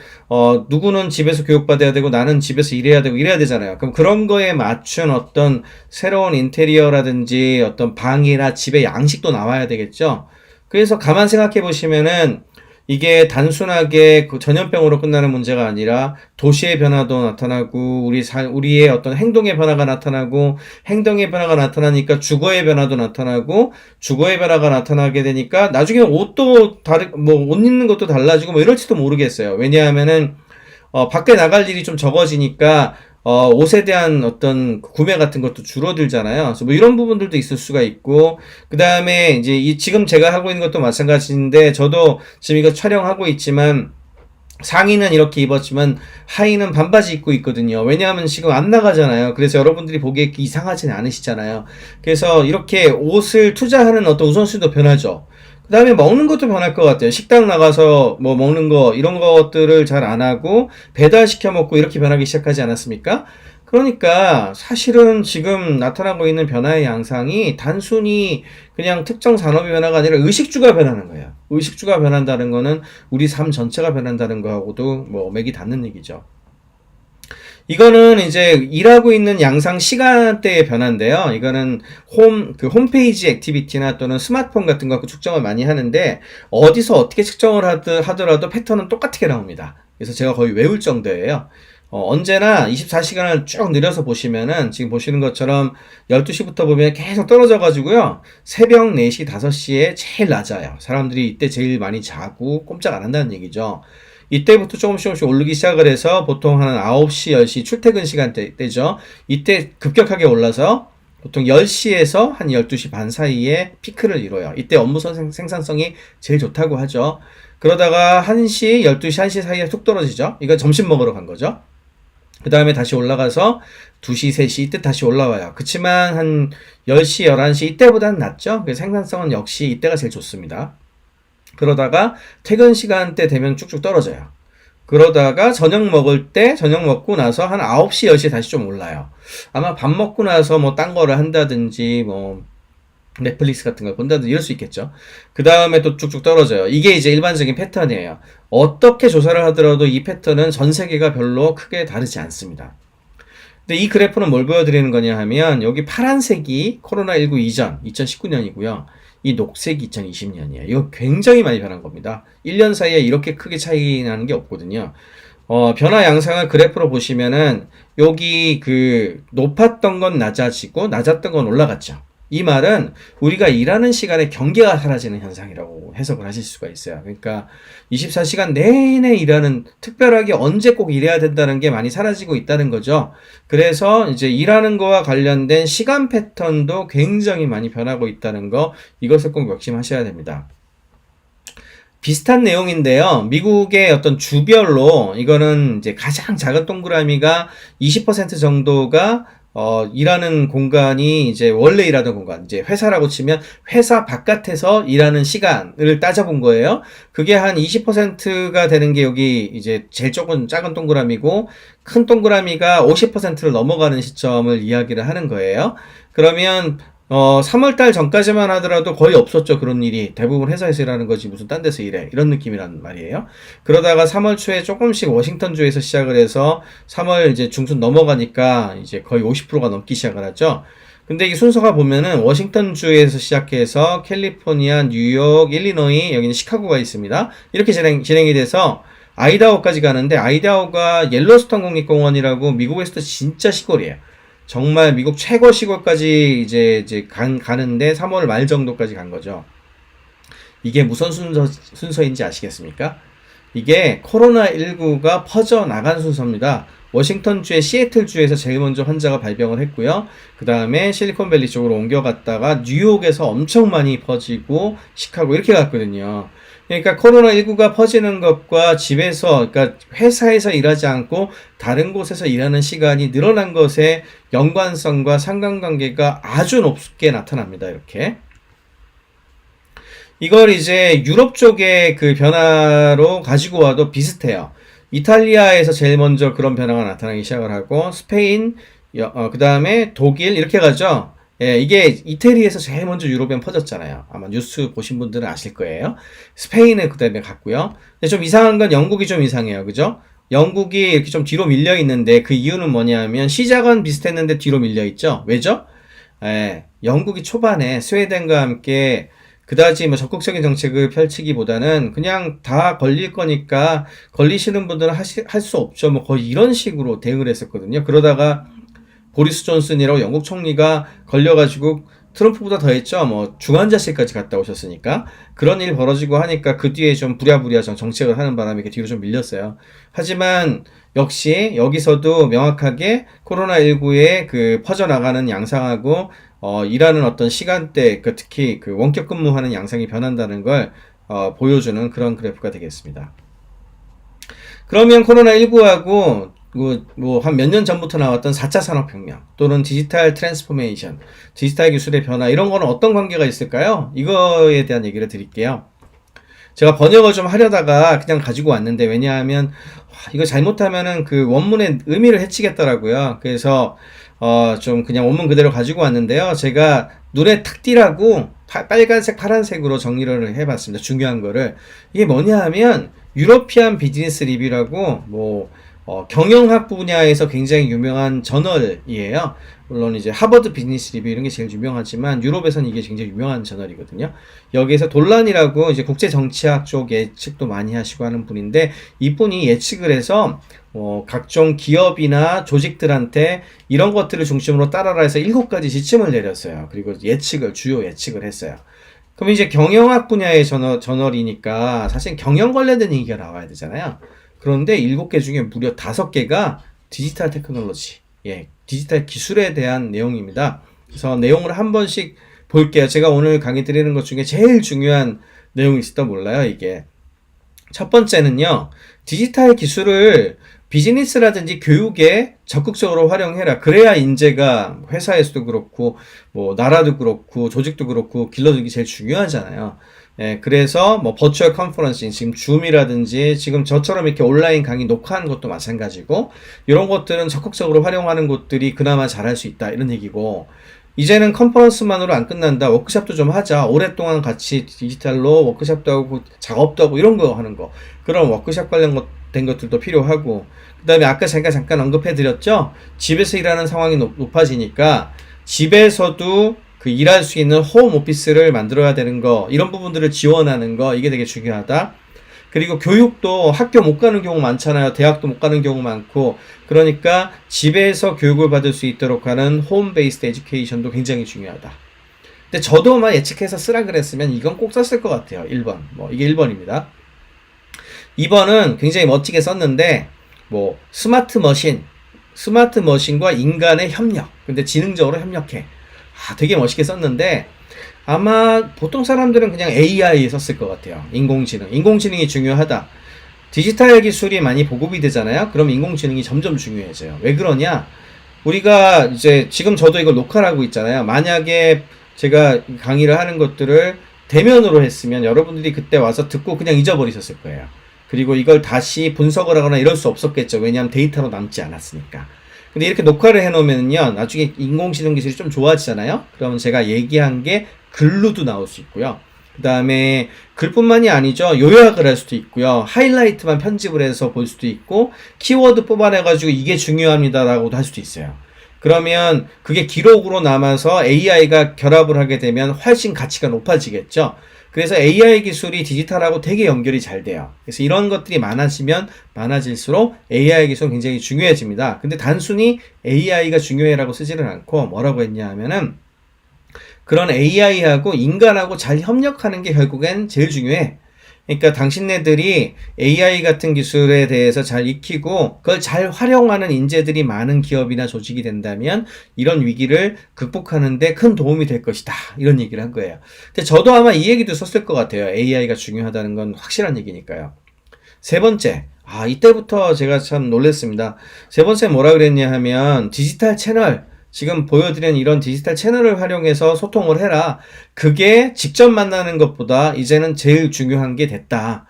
누구는 집에서 교육받아야 되고 나는 집에서 일해야 되고 이래야 되잖아요. 그럼 그런 거에 맞춘 어떤 새로운 인테리어라든지 어떤 방이나 집의 양식도 나와야 되겠죠. 그래서 가만 생각해 보시면은 이게 단순하게 전염병으로 끝나는 문제가 아니라 도시의 변화도 나타나고 우리의 어떤 행동의 변화가 나타나고 행동의 변화가 나타나니까 주거의 변화도 나타나고 주거의 변화가 나타나게 되니까 나중에 옷도 옷 입는 것도 달라지고 뭐 이럴지도 모르겠어요. 왜냐하면은 밖에 나갈 일이 좀 적어지니까 옷에 대한 어떤 구매 같은 것도 줄어들잖아요. 그래서 뭐 이런 부분들도 있을 수가 있고, 그 다음에 이제 지금 제가 하고 있는 것도 마찬가지인데, 저도 지금 이거 촬영하고 있지만, 상의는 이렇게 입었지만, 하의는 반바지 입고 있거든요. 왜냐하면 지금 안 나가잖아요. 그래서 여러분들이 보기에 이상하진 않으시잖아요. 그래서 이렇게 옷을 투자하는 어떤 우선순위도 변하죠. 그 다음에 먹는 것도 변할 것 같아요. 식당 나가서 뭐 먹는 거, 이런 것들을 잘 안 하고, 배달시켜 먹고 이렇게 변하기 시작하지 않았습니까? 그러니까 사실은 지금 나타나고 있는 변화의 양상이 단순히 그냥 특정 산업의 변화가 아니라 의식주가 변하는 거예요. 의식주가 변한다는 거는 우리 삶 전체가 변한다는 거하고도 뭐 맥이 닿는 얘기죠. 이거는 이제 일하고 있는 양상 시간대의 변화인데요. 이거는 홈페이지 액티비티나 또는 스마트폰 같은 거 갖고 측정을 많이 하는데 어디서 어떻게 측정을 하더라도 패턴은 똑같게 나옵니다. 그래서 제가 거의 외울 정도예요. 언제나 24시간을 쭉 늘려서 보시면은 지금 보시는 것처럼 12시부터 보면 계속 떨어져 가지고요. 새벽 4시, 5시에 제일 낮아요. 사람들이 이때 제일 많이 자고 꼼짝 안 한다는 얘기죠. 이때부터 조금씩 오르기 시작을 해서 보통 한 9시, 10시 출퇴근 시간대죠. 이때 급격하게 올라서 보통 10시에서 한 12시 반 사이에 피크를 이뤄요. 이때 업무 생산성이 제일 좋다고 하죠. 그러다가 1시, 12시, 1시 사이에 툭 떨어지죠. 이건 점심 먹으러 간 거죠. 그 다음에 다시 올라가서 2시, 3시 이때 다시 올라와요. 그치만 한 10시, 11시 이때보다는 낮죠. 그래서 생산성은 역시 이때가 제일 좋습니다. 그러다가 퇴근 시간대 되면 쭉쭉 떨어져요. 그러다가 저녁 먹을 때 저녁 먹고 나서 한 9시 10시에 다시 좀 올라요. 아마 밥 먹고 나서 뭐 딴 거를 한다든지 뭐 넷플릭스 같은 걸 본다든지 이럴 수 있겠죠. 그 다음에 또 쭉쭉 떨어져요. 이게 이제 일반적인 패턴이에요. 어떻게 조사를 하더라도 이 패턴은 전 세계가 별로 크게 다르지 않습니다. 근데 이 그래프는 뭘 보여드리는 거냐 하면 여기 파란색이 코로나19 이전 2019년이고요. 이 녹색이 2020년이에요. 이거 굉장히 많이 변한 겁니다. 1년 사이에 이렇게 크게 차이 나는 게 없거든요. 변화 양상을 그래프로 보시면은 여기 그 높았던 건 낮아지고 낮았던 건 올라갔죠. 이 말은 우리가 일하는 시간에 경계가 사라지는 현상이라고 해석을 하실 수가 있어요. 그러니까 24시간 내내 일하는, 특별하게 언제 꼭 일해야 된다는 게 많이 사라지고 있다는 거죠. 그래서 이제 일하는 거와 관련된 시간 패턴도 굉장히 많이 변하고 있다는 거, 이것을 꼭 명심하셔야 됩니다. 비슷한 내용인데요. 미국의 어떤 주별로 이거는 이제 가장 작은 동그라미가 20% 정도가 일하는 공간이 이제 원래 일하던 공간, 이제 회사라고 치면 회사 바깥에서 일하는 시간을 따져본 거예요. 그게 한 20%가 되는 게 여기 이제 제일 작은 동그라미고, 큰 동그라미가 50%를 넘어가는 시점을 이야기를 하는 거예요. 그러면 3월달 전까지만 하더라도 거의 없었죠. 그런 일이. 대부분 회사에서 일하는 거지 무슨 딴 데서 일해. 이런 느낌이란 말이에요. 그러다가 3월 초에 조금씩 워싱턴주에서 시작을 해서 3월 이제 중순 넘어가니까 이제 거의 50%가 넘기 시작을 하죠. 근데 이 순서가 보면은 워싱턴주에서 시작해서 캘리포니아, 뉴욕, 일리노이, 여기는 시카고가 있습니다. 이렇게 진행이 돼서 아이다호까지 가는데, 아이다호가 옐로스톤 국립공원이라고 미국에서도 진짜 시골이에요. 정말 미국 최고 시골까지 이제 가는데 3월 말 정도까지 간 거죠. 이게 무슨 순서인지 아시겠습니까? 이게 코로나19가 퍼져나간 순서입니다. 워싱턴주의 시애틀주에서 제일 먼저 환자가 발병을 했고요. 그 다음에 실리콘밸리 쪽으로 옮겨갔다가 뉴욕에서 엄청 많이 퍼지고 시카고 이렇게 갔거든요. 그러니까 코로나19가 퍼지는 것과 집에서, 그러니까 회사에서 일하지 않고 다른 곳에서 일하는 시간이 늘어난 것의 연관성과 상관관계가 아주 높게 나타납니다. 이렇게. 이걸 이제 유럽 쪽의 그 변화로 가지고 와도 비슷해요. 이탈리아에서 제일 먼저 그런 변화가 나타나기 시작을 하고, 스페인, 그 다음에 독일, 이렇게 가죠. 예, 이게 이태리에서 제일 먼저 유럽엔 퍼졌잖아요. 아마 뉴스 보신 분들은 아실 거예요. 스페인은 그 다음에 갔고요. 근데 좀 이상한 건 영국이 좀 이상해요. 그죠? 영국이 이렇게 좀 뒤로 밀려 있는데, 그 이유는 뭐냐면 시작은 비슷했는데 뒤로 밀려 있죠. 왜죠? 예, 영국이 초반에 스웨덴과 함께 그다지 뭐 적극적인 정책을 펼치기보다는 그냥 다 걸릴 거니까 걸리시는 분들은 할 수 없죠. 뭐 거의 이런 식으로 대응을 했었거든요. 그러다가 보리스 존슨이라고 영국 총리가 걸려가지고 트럼프보다 더 했죠. 뭐 중환자실까지 갔다 오셨으니까. 그런 일이 벌어지고 하니까 그 뒤에 좀 부랴부랴 정책을 하는 바람에 이렇게 뒤로 좀 밀렸어요. 하지만 역시 여기서도 명확하게 코로나19의 그 퍼져나가는 양상하고 일하는 어떤 시간대, 특히 그 원격 근무하는 양상이 변한다는 걸 보여주는 그런 그래프가 되겠습니다. 그러면 코로나19하고 뭐 한 몇 년 전부터 나왔던 4차 산업혁명 또는 디지털 트랜스포메이션, 디지털 기술의 변화, 이런 거는 어떤 관계가 있을까요? 이거에 대한 얘기를 드릴게요. 제가 번역을 좀 하려다가 그냥 가지고 왔는데, 왜냐하면 이거 잘못하면은 그 원문의 의미를 해치겠더라고요. 그래서 좀 그냥 원문 그대로 가지고 왔는데요. 제가 눈에 탁 띄라고 빨간색, 파란색으로 정리를 해봤습니다. 중요한 거를. 이게 뭐냐 하면 유러피안 비즈니스 리뷰라고 경영학 분야에서 굉장히 유명한 저널이에요. 물론 이제 하버드 비즈니스 리뷰 이런 게 제일 유명하지만 유럽에서는 이게 굉장히 유명한 저널이거든요. 여기에서 돌란이라고 이제 국제 정치학 쪽 예측도 많이 하시고 하는 분인데, 이분이 예측을 해서 각종 기업이나 조직들한테 이런 것들을 중심으로 따라라 해서 7가지 지침을 내렸어요. 그리고 주요 예측을 했어요. 그럼 이제 경영학 분야의 저널이니까 사실 경영 관련된 얘기가 나와야 되잖아요. 그런데 7개 중에 무려 5개가 디지털 테크놀로지, 디지털 기술에 대한 내용입니다. 그래서 내용을 한 번씩 볼게요. 제가 오늘 강의 드리는 것 중에 제일 중요한 내용이 있을지도 몰라요, 이게. 첫 번째는요, 디지털 기술을 비즈니스라든지 교육에 적극적으로 활용해라. 그래야 인재가 회사에서도 그렇고, 나라도 그렇고, 조직도 그렇고, 길러주기 제일 중요하잖아요. 예, 그래서 뭐 버추얼 컨퍼런싱, 지금 줌이라든지 지금 저처럼 이렇게 온라인 강의 녹화하는 것도 마찬가지고 이런 것들은 적극적으로 활용하는 곳들이 그나마 잘할 수 있다 이런 얘기고 이제는 컨퍼런스만으로 안 끝난다. 워크숍도 좀 하자. 오랫동안 같이 디지털로 워크숍도 하고 작업도 하고 이런 거 하는 거. 그런 워크숍 관련된 것들도 필요하고 그 다음에 아까 제가 잠깐 언급해드렸죠. 집에서 일하는 상황이 높아지니까 집에서도 그 일할 수 있는 홈 오피스를 만들어야 되는 거 이런 부분들을 지원하는 거 이게 되게 중요하다. 그리고 교육도 학교 못 가는 경우 많잖아요. 대학도 못 가는 경우 많고 그러니까 집에서 교육을 받을 수 있도록 하는 홈 베이스드 에듀케이션도 굉장히 중요하다. 근데 저도 아마 예측해서 쓰라 그랬으면 이건 꼭 썼을 것 같아요. 1번. 뭐 이게 1번입니다. 2번은 굉장히 멋지게 썼는데 뭐 스마트 머신과 인간의 협력. 근데 지능적으로 협력해. 되게 멋있게 썼는데 아마 보통 사람들은 그냥 AI에 썼을 것 같아요. 인공지능이 중요하다. 디지털 기술이 많이 보급이 되잖아요. 그럼 인공지능이 점점 중요해져요. 왜 그러냐? 우리가 이제 지금 저도 이걸 녹화를 하고 있잖아요. 만약에 제가 강의를 하는 것들을 대면으로 했으면 여러분들이 그때 와서 듣고 그냥 잊어버리셨을 거예요. 그리고 이걸 다시 분석을 하거나 이럴 수 없었겠죠. 왜냐하면 데이터로 남지 않았으니까. 근데 이렇게 녹화를 해놓으면요, 나중에 인공지능 기술이 좀 좋아지잖아요? 그러면 제가 얘기한 게 글로도 나올 수 있고요. 그 다음에 글뿐만이 아니죠. 요약을 할 수도 있고요. 하이라이트만 편집을 해서 볼 수도 있고, 키워드 뽑아내가지고 이게 중요합니다라고도 할 수도 있어요. 그러면 그게 기록으로 남아서 AI가 결합을 하게 되면 훨씬 가치가 높아지겠죠. 그래서 AI 기술이 디지털하고 되게 연결이 잘 돼요. 그래서 이런 것들이 많아지면 많아질수록 AI 기술은 굉장히 중요해집니다. 근데 단순히 AI가 중요해라고 쓰지는 않고 뭐라고 했냐 하면은 그런 AI하고 인간하고 잘 협력하는 게 결국엔 제일 중요해. 그러니까 당신네들이 AI 같은 기술에 대해서 잘 익히고 그걸 잘 활용하는 인재들이 많은 기업이나 조직이 된다면 이런 위기를 극복하는 데 큰 도움이 될 것이다. 이런 얘기를 한 거예요. 근데 저도 아마 이 얘기도 썼을 것 같아요. AI가 중요하다는 건 확실한 얘기니까요. 세 번째. 이때부터 제가 참 놀랐습니다. 세 번째 뭐라 그랬냐 하면 디지털 채널. 지금 보여드린 이런 디지털 채널을 활용해서 소통을 해라. 그게 직접 만나는 것보다 이제는 제일 중요한 게 됐다.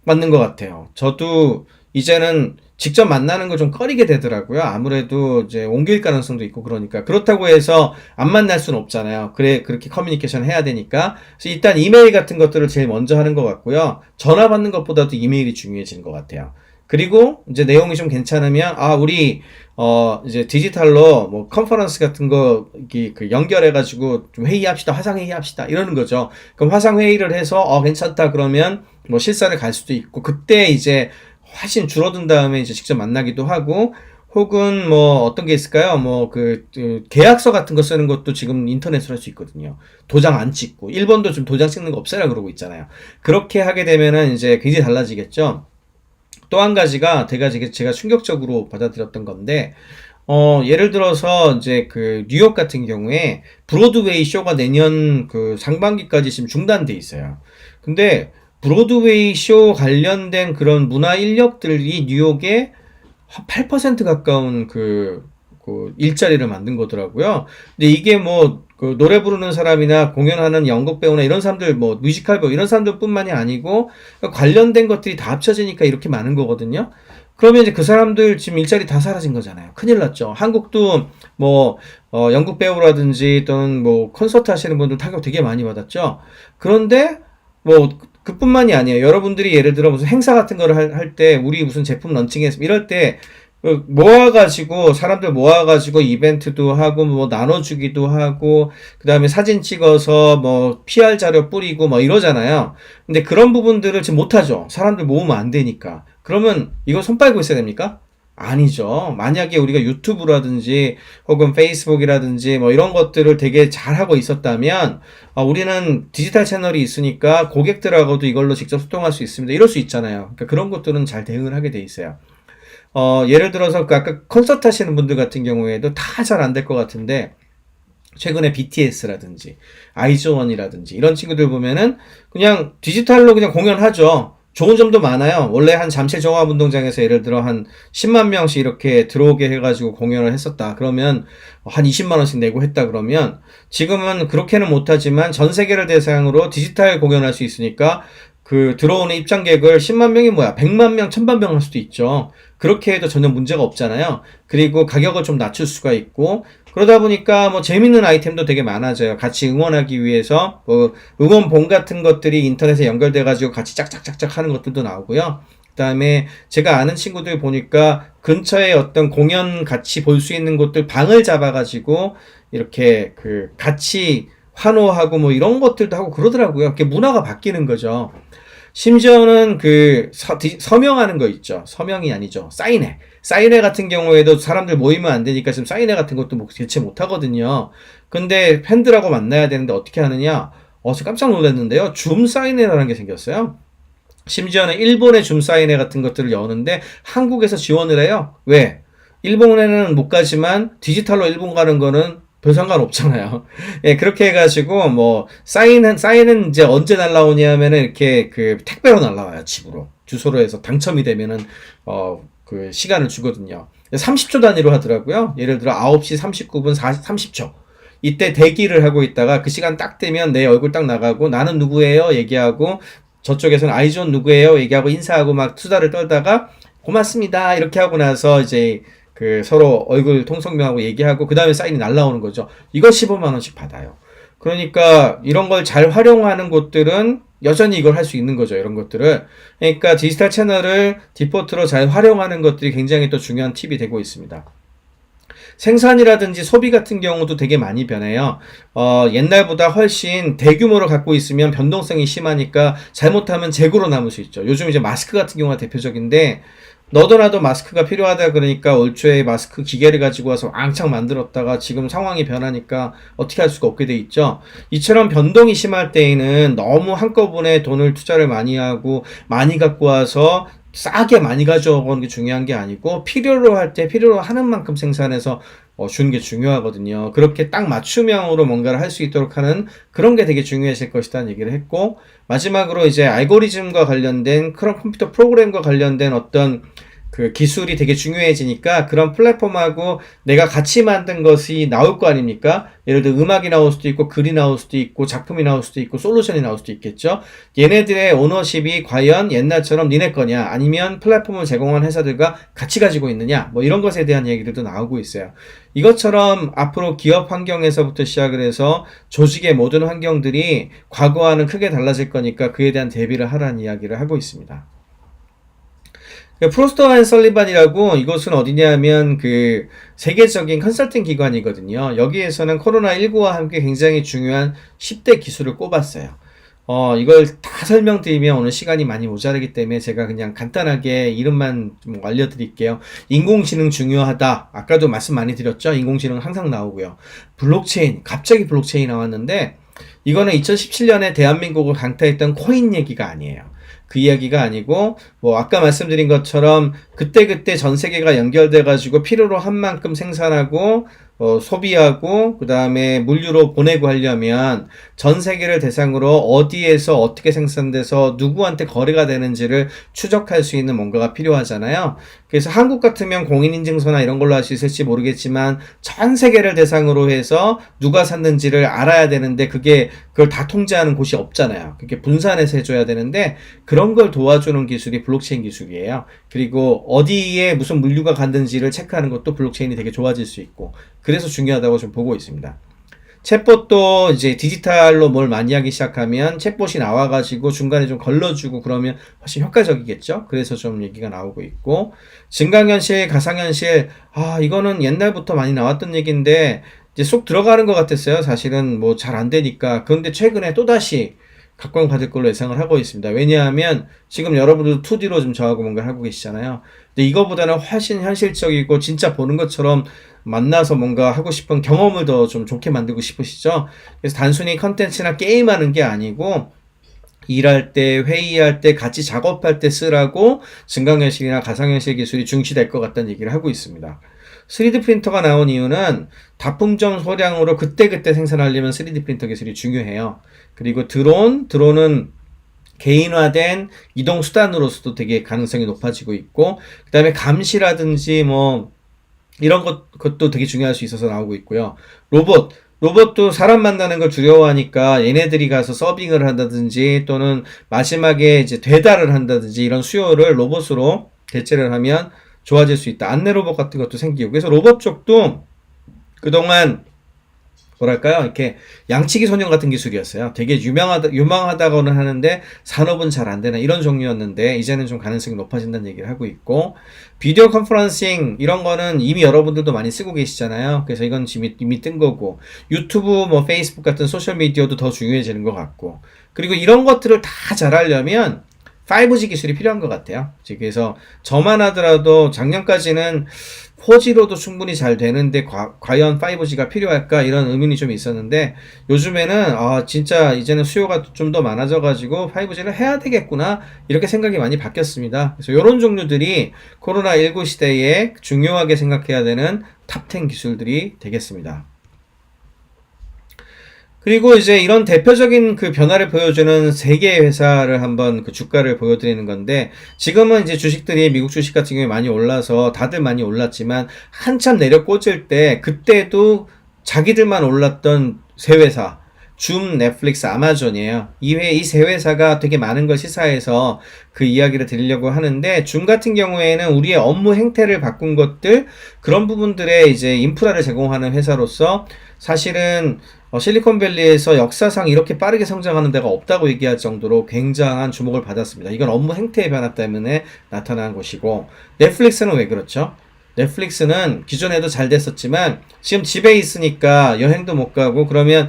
맞는 것 같아요. 저도 이제는 직접 만나는 걸 좀 꺼리게 되더라고요. 아무래도 이제 옮길 가능성도 있고 그러니까. 그렇다고 해서 안 만날 수는 없잖아요. 그렇게 커뮤니케이션 해야 되니까. 그래서 일단 이메일 같은 것들을 제일 먼저 하는 것 같고요. 전화 받는 것보다도 이메일이 중요해지는 것 같아요. 그리고 이제 내용이 좀 괜찮으면 우리 이제 디지털로 뭐 컨퍼런스 같은 거 연결해 가지고 좀 회의합시다. 화상 회의합시다. 이러는 거죠. 그럼 화상 회의를 해서 괜찮다 그러면 뭐 실사를 갈 수도 있고 그때 이제 훨씬 줄어든 다음에 이제 직접 만나기도 하고 혹은 뭐 어떤 게 있을까요? 뭐 계약서 같은 거 쓰는 것도 지금 인터넷으로 할 수 있거든요. 도장 안 찍고 일본도 좀 도장 찍는 거 없애라 그러고 있잖아요. 그렇게 하게 되면은 이제 굉장히 달라지겠죠. 또 한 가지가 제가 충격적으로 받아들였던 건데, 예를 들어서 이제 뉴욕 같은 경우에 브로드웨이 쇼가 내년 상반기까지 지금 중단돼 있어요. 근데 브로드웨이 쇼 관련된 그런 문화 인력들이 뉴욕에 8% 가까운 일자리를 만든 거더라고요. 근데 이게 뭐 노래 부르는 사람이나 공연하는 연극 배우나 이런 사람들 뭐 뮤지컬 배우 이런 사람들뿐만이 아니고 관련된 것들이 다 합쳐지니까 이렇게 많은 거거든요. 그러면 이제 그 사람들 지금 일자리 다 사라진 거잖아요. 큰일 났죠. 한국도 뭐 연극 배우라든지 또는 뭐 콘서트 하시는 분들 타격 되게 많이 받았죠. 그런데 뭐 그뿐만이 아니에요. 여러분들이 예를 들어 무슨 행사 같은 거를 할 때 우리 무슨 제품 런칭했으면 이럴 때 사람들 모아가지고 이벤트도 하고, 뭐, 나눠주기도 하고, 그 다음에 사진 찍어서 뭐, PR 자료 뿌리고, 뭐, 이러잖아요. 근데 그런 부분들을 지금 못하죠. 사람들 모으면 안 되니까. 그러면 이거 손 빨고 있어야 됩니까? 아니죠. 만약에 우리가 유튜브라든지, 혹은 페이스북이라든지, 뭐, 이런 것들을 되게 잘하고 있었다면, 우리는 디지털 채널이 있으니까 고객들하고도 이걸로 직접 소통할 수 있습니다. 이럴 수 있잖아요. 그러니까 그런 것들은 잘 대응을 하게 돼 있어요. 예를 들어서 아까 콘서트 하시는 분들 같은 경우에도 다 잘 안 될 것 같은데 최근에 BTS라든지 아이즈원이라든지 이런 친구들 보면은 그냥 디지털로 그냥 공연하죠. 좋은 점도 많아요. 원래 한 잠실 종합운동장에서 예를 들어 한 10만 명씩 이렇게 들어오게 해가지고 공연을 했었다. 그러면 한 20만 원씩 내고 했다 그러면 지금은 그렇게는 못하지만 전 세계를 대상으로 디지털 공연할 수 있으니까 그 들어오는 입장객을 10만 명이 뭐야 100만 명, 1000만 명 할 수도 있죠. 그렇게 해도 전혀 문제가 없잖아요. 그리고 가격을 좀 낮출 수가 있고 그러다 보니까 뭐 재밌는 아이템도 되게 많아져요. 같이 응원하기 위해서 뭐 응원봉 같은 것들이 인터넷에 연결돼 가지고 같이 짝짝짝짝 하는 것들도 나오고요. 그다음에 제가 아는 친구들 보니까 근처에 어떤 공연 같이 볼 수 있는 곳들 방을 잡아 가지고 이렇게 그 같이 환호하고 뭐 이런 것들도 하고 그러더라고요. 이렇게 문화가 바뀌는 거죠. 심지어는 그 서명하는 거 있죠. 서명이 아니죠. 사인회. 사인회 같은 경우에도 사람들 모이면 안 되니까 지금 사인회 같은 것도 뭐 대체 못 하거든요. 근데 팬들하고 만나야 되는데 어떻게 하느냐? 저 깜짝 놀랐는데요. 줌 사인회라는 게 생겼어요. 심지어는 일본의 줌 사인회 같은 것들을 여는데 한국에서 지원을 해요. 왜? 일본에는 못 가지만 디지털로 일본 가는 거는 별 상관없잖아요. 예, 그렇게 해가지고, 뭐, 사인은 이제 언제 날라오냐면은 이렇게 그 택배로 날라와요, 집으로. 주소로 해서 당첨이 되면은, 그 시간을 주거든요. 30초 단위로 하더라고요. 예를 들어 9시 39분 30초. 이때 대기를 하고 있다가 그 시간 딱 되면 내 얼굴 딱 나가고 나는 누구예요? 얘기하고 저쪽에서는 아이존 누구예요? 얘기하고 인사하고 막 수다를 떨다가 고맙습니다. 이렇게 하고 나서 이제 그 서로 얼굴 통성명하고 얘기하고 그 다음에 사인이 날라오는 거죠. 이거 15만 원씩 받아요. 그러니까 이런 걸 잘 활용하는 곳들은 여전히 이걸 할 수 있는 거죠. 이런 것들을. 그러니까 디지털 채널을 디포트로 잘 활용하는 것들이 굉장히 또 중요한 팁이 되고 있습니다. 생산이라든지 소비 같은 경우도 되게 많이 변해요. 옛날보다 훨씬 대규모로 갖고 있으면 변동성이 심하니까 잘못하면 재고로 남을 수 있죠. 요즘 이제 마스크 같은 경우가 대표적인데 너도 나도 마스크가 필요하다 그러니까 올 초에 마스크 기계를 가지고 와서 왕창 만들었다가 지금 상황이 변하니까 어떻게 할 수가 없게 돼 있죠. 이처럼 변동이 심할 때에는 너무 한꺼번에 돈을 투자를 많이 하고 많이 갖고 와서 싸게 많이 가져오는 게 중요한 게 아니고 필요로 할 때 필요로 하는 만큼 생산해서 주는 게 중요하거든요. 그렇게 딱 맞춤형으로 뭔가를 할 수 있도록 하는 그런 게 되게 중요해질 것이라는 얘기를 했고 마지막으로 이제 알고리즘과 관련된 그런 컴퓨터 프로그램과 관련된 어떤 그 기술이 되게 중요해지니까 그런 플랫폼하고 내가 같이 만든 것이 나올 거 아닙니까? 예를 들어 음악이 나올 수도 있고 글이 나올 수도 있고 작품이 나올 수도 있고 솔루션이 나올 수도 있겠죠. 얘네들의 오너십이 과연 옛날처럼 니네 거냐 아니면 플랫폼을 제공한 회사들과 같이 가지고 있느냐 뭐 이런 것에 대한 얘기들도 나오고 있어요. 이것처럼 앞으로 기업 환경에서부터 시작을 해서 조직의 모든 환경들이 과거와는 크게 달라질 거니까 그에 대한 대비를 하라는 이야기를 하고 있습니다. 프로스터 앤 설리반이라고 이곳은 어디냐면 그 세계적인 컨설팅 기관이거든요. 여기에서는 코로나19와 함께 굉장히 중요한 10대 기술을 꼽았어요. 이걸 다 설명드리면 오늘 시간이 많이 모자라기 때문에 제가 그냥 간단하게 이름만 좀 알려드릴게요. 인공지능 중요하다. 아까도 말씀 많이 드렸죠. 인공지능 항상 나오고요. 블록체인, 갑자기 블록체인이 나왔는데 이거는 2017년에 대한민국을 강타했던 코인 얘기가 아니에요. 그 이야기가 아니고 뭐 아까 말씀드린 것처럼 그때그때 전 세계가 연결돼 가지고 필요로 한 만큼 생산하고 소비하고 그 다음에 물류로 보내고 하려면 전 세계를 대상으로 어디에서 어떻게 생산돼서 누구한테 거래가 되는지를 추적할 수 있는 뭔가가 필요하잖아요. 그래서 한국 같으면 공인인증서나 이런 걸로 할 수 있을지 모르겠지만 전 세계를 대상으로 해서 누가 샀는지를 알아야 되는데 그걸 다 통제하는 곳이 없잖아요. 그게 분산해서 해줘야 되는데 그런 걸 도와주는 기술이 블록체인 기술이에요. 그리고 어디에 무슨 물류가 갔는지를 체크하는 것도 블록체인이 되게 좋아질 수 있고 그래서 중요하다고 좀 보고 있습니다. 챗봇도 이제 디지털로 뭘 많이 하기 시작하면 챗봇이 나와가지고 중간에 좀 걸러주고 그러면 훨씬 효과적이겠죠? 그래서 좀 얘기가 나오고 있고 증강현실, 가상현실 이거는 옛날부터 많이 나왔던 얘기인데 이제 쏙 들어가는 것 같았어요. 사실은 뭐 잘 안 되니까. 그런데 최근에 또다시 각광받을 걸로 예상을 하고 있습니다. 왜냐하면 지금 여러분들도 2D로 좀 저하고 뭔가를 하고 계시잖아요. 근데 이거보다는 훨씬 현실적이고 진짜 보는 것처럼 만나서 뭔가 하고 싶은 경험을 더 좀 좋게 만들고 싶으시죠? 그래서 단순히 컨텐츠나 게임하는 게 아니고 일할 때, 회의할 때, 같이 작업할 때 쓰라고 증강현실이나 가상현실 기술이 중시될 것 같다는 얘기를 하고 있습니다. 3D 프린터가 나온 이유는 다품종 소량으로 그때그때 생산하려면 3D 프린터 기술이 중요해요. 그리고 드론은 개인화된 이동 수단으로서도 되게 가능성이 높아지고 있고, 그 다음에 감시라든지 뭐 이런 것도 되게 중요할 수 있어서 나오고 있고요. 로봇도 사람 만나는 걸 두려워하니까 얘네들이 가서 서빙을 한다든지 또는 마지막에 이제 배달을 한다든지 이런 수요를 로봇으로 대체를 하면 좋아질 수 있다. 안내 로봇 같은 것도 생기고. 그래서 로봇 쪽도 그동안 뭐랄까요? 이렇게 양치기 소년 같은 기술이었어요. 되게 유망하다고는 하는데 산업은 잘 안 되는 이런 종류였는데 이제는 좀 가능성이 높아진다는 얘기를 하고 있고, 비디오 컨퍼런싱 이런 거는 이미 여러분들도 많이 쓰고 계시잖아요. 그래서 이건 이미 뜬 거고, 유튜브 뭐 페이스북 같은 소셜 미디어도 더 중요해지는 것 같고, 그리고 이런 것들을 다 잘하려면 5G 기술이 필요한 것 같아요. 그래서 저만 하더라도 작년까지는 4G로도 충분히 잘 되는데 과연 5G가 필요할까 이런 의문이 좀 있었는데, 요즘에는 진짜 이제는 수요가 좀 더 많아져가지고 5G를 해야 되겠구나 이렇게 생각이 많이 바뀌었습니다. 그래서 이런 종류들이 코로나19 시대에 중요하게 생각해야 되는 탑10 기술들이 되겠습니다. 그리고 이제 이런 대표적인 그 변화를 보여주는 세 개의 회사를 한번 그 주가를 보여드리는 건데, 지금은 이제 주식들이 미국 주식 같은 경우에 많이 올라서 다들 많이 올랐지만 한참 내려 꽂을 때 그때도 자기들만 올랐던 세 회사, 줌, 넷플릭스, 아마존이에요. 이 세 회사가 되게 많은 걸 시사해서 그 이야기를 드리려고 하는데, 줌 같은 경우에는 우리의 업무 행태를 바꾼 것들, 그런 부분들에 이제 인프라를 제공하는 회사로서 사실은 실리콘밸리에서 역사상 이렇게 빠르게 성장하는 데가 없다고 얘기할 정도로 굉장한 주목을 받았습니다. 이건 업무 행태의 변화 때문에 나타난 것이고, 넷플릭스는 왜 그렇죠? 넷플릭스는 기존에도 잘 됐었지만 지금 집에 있으니까 여행도 못 가고, 그러면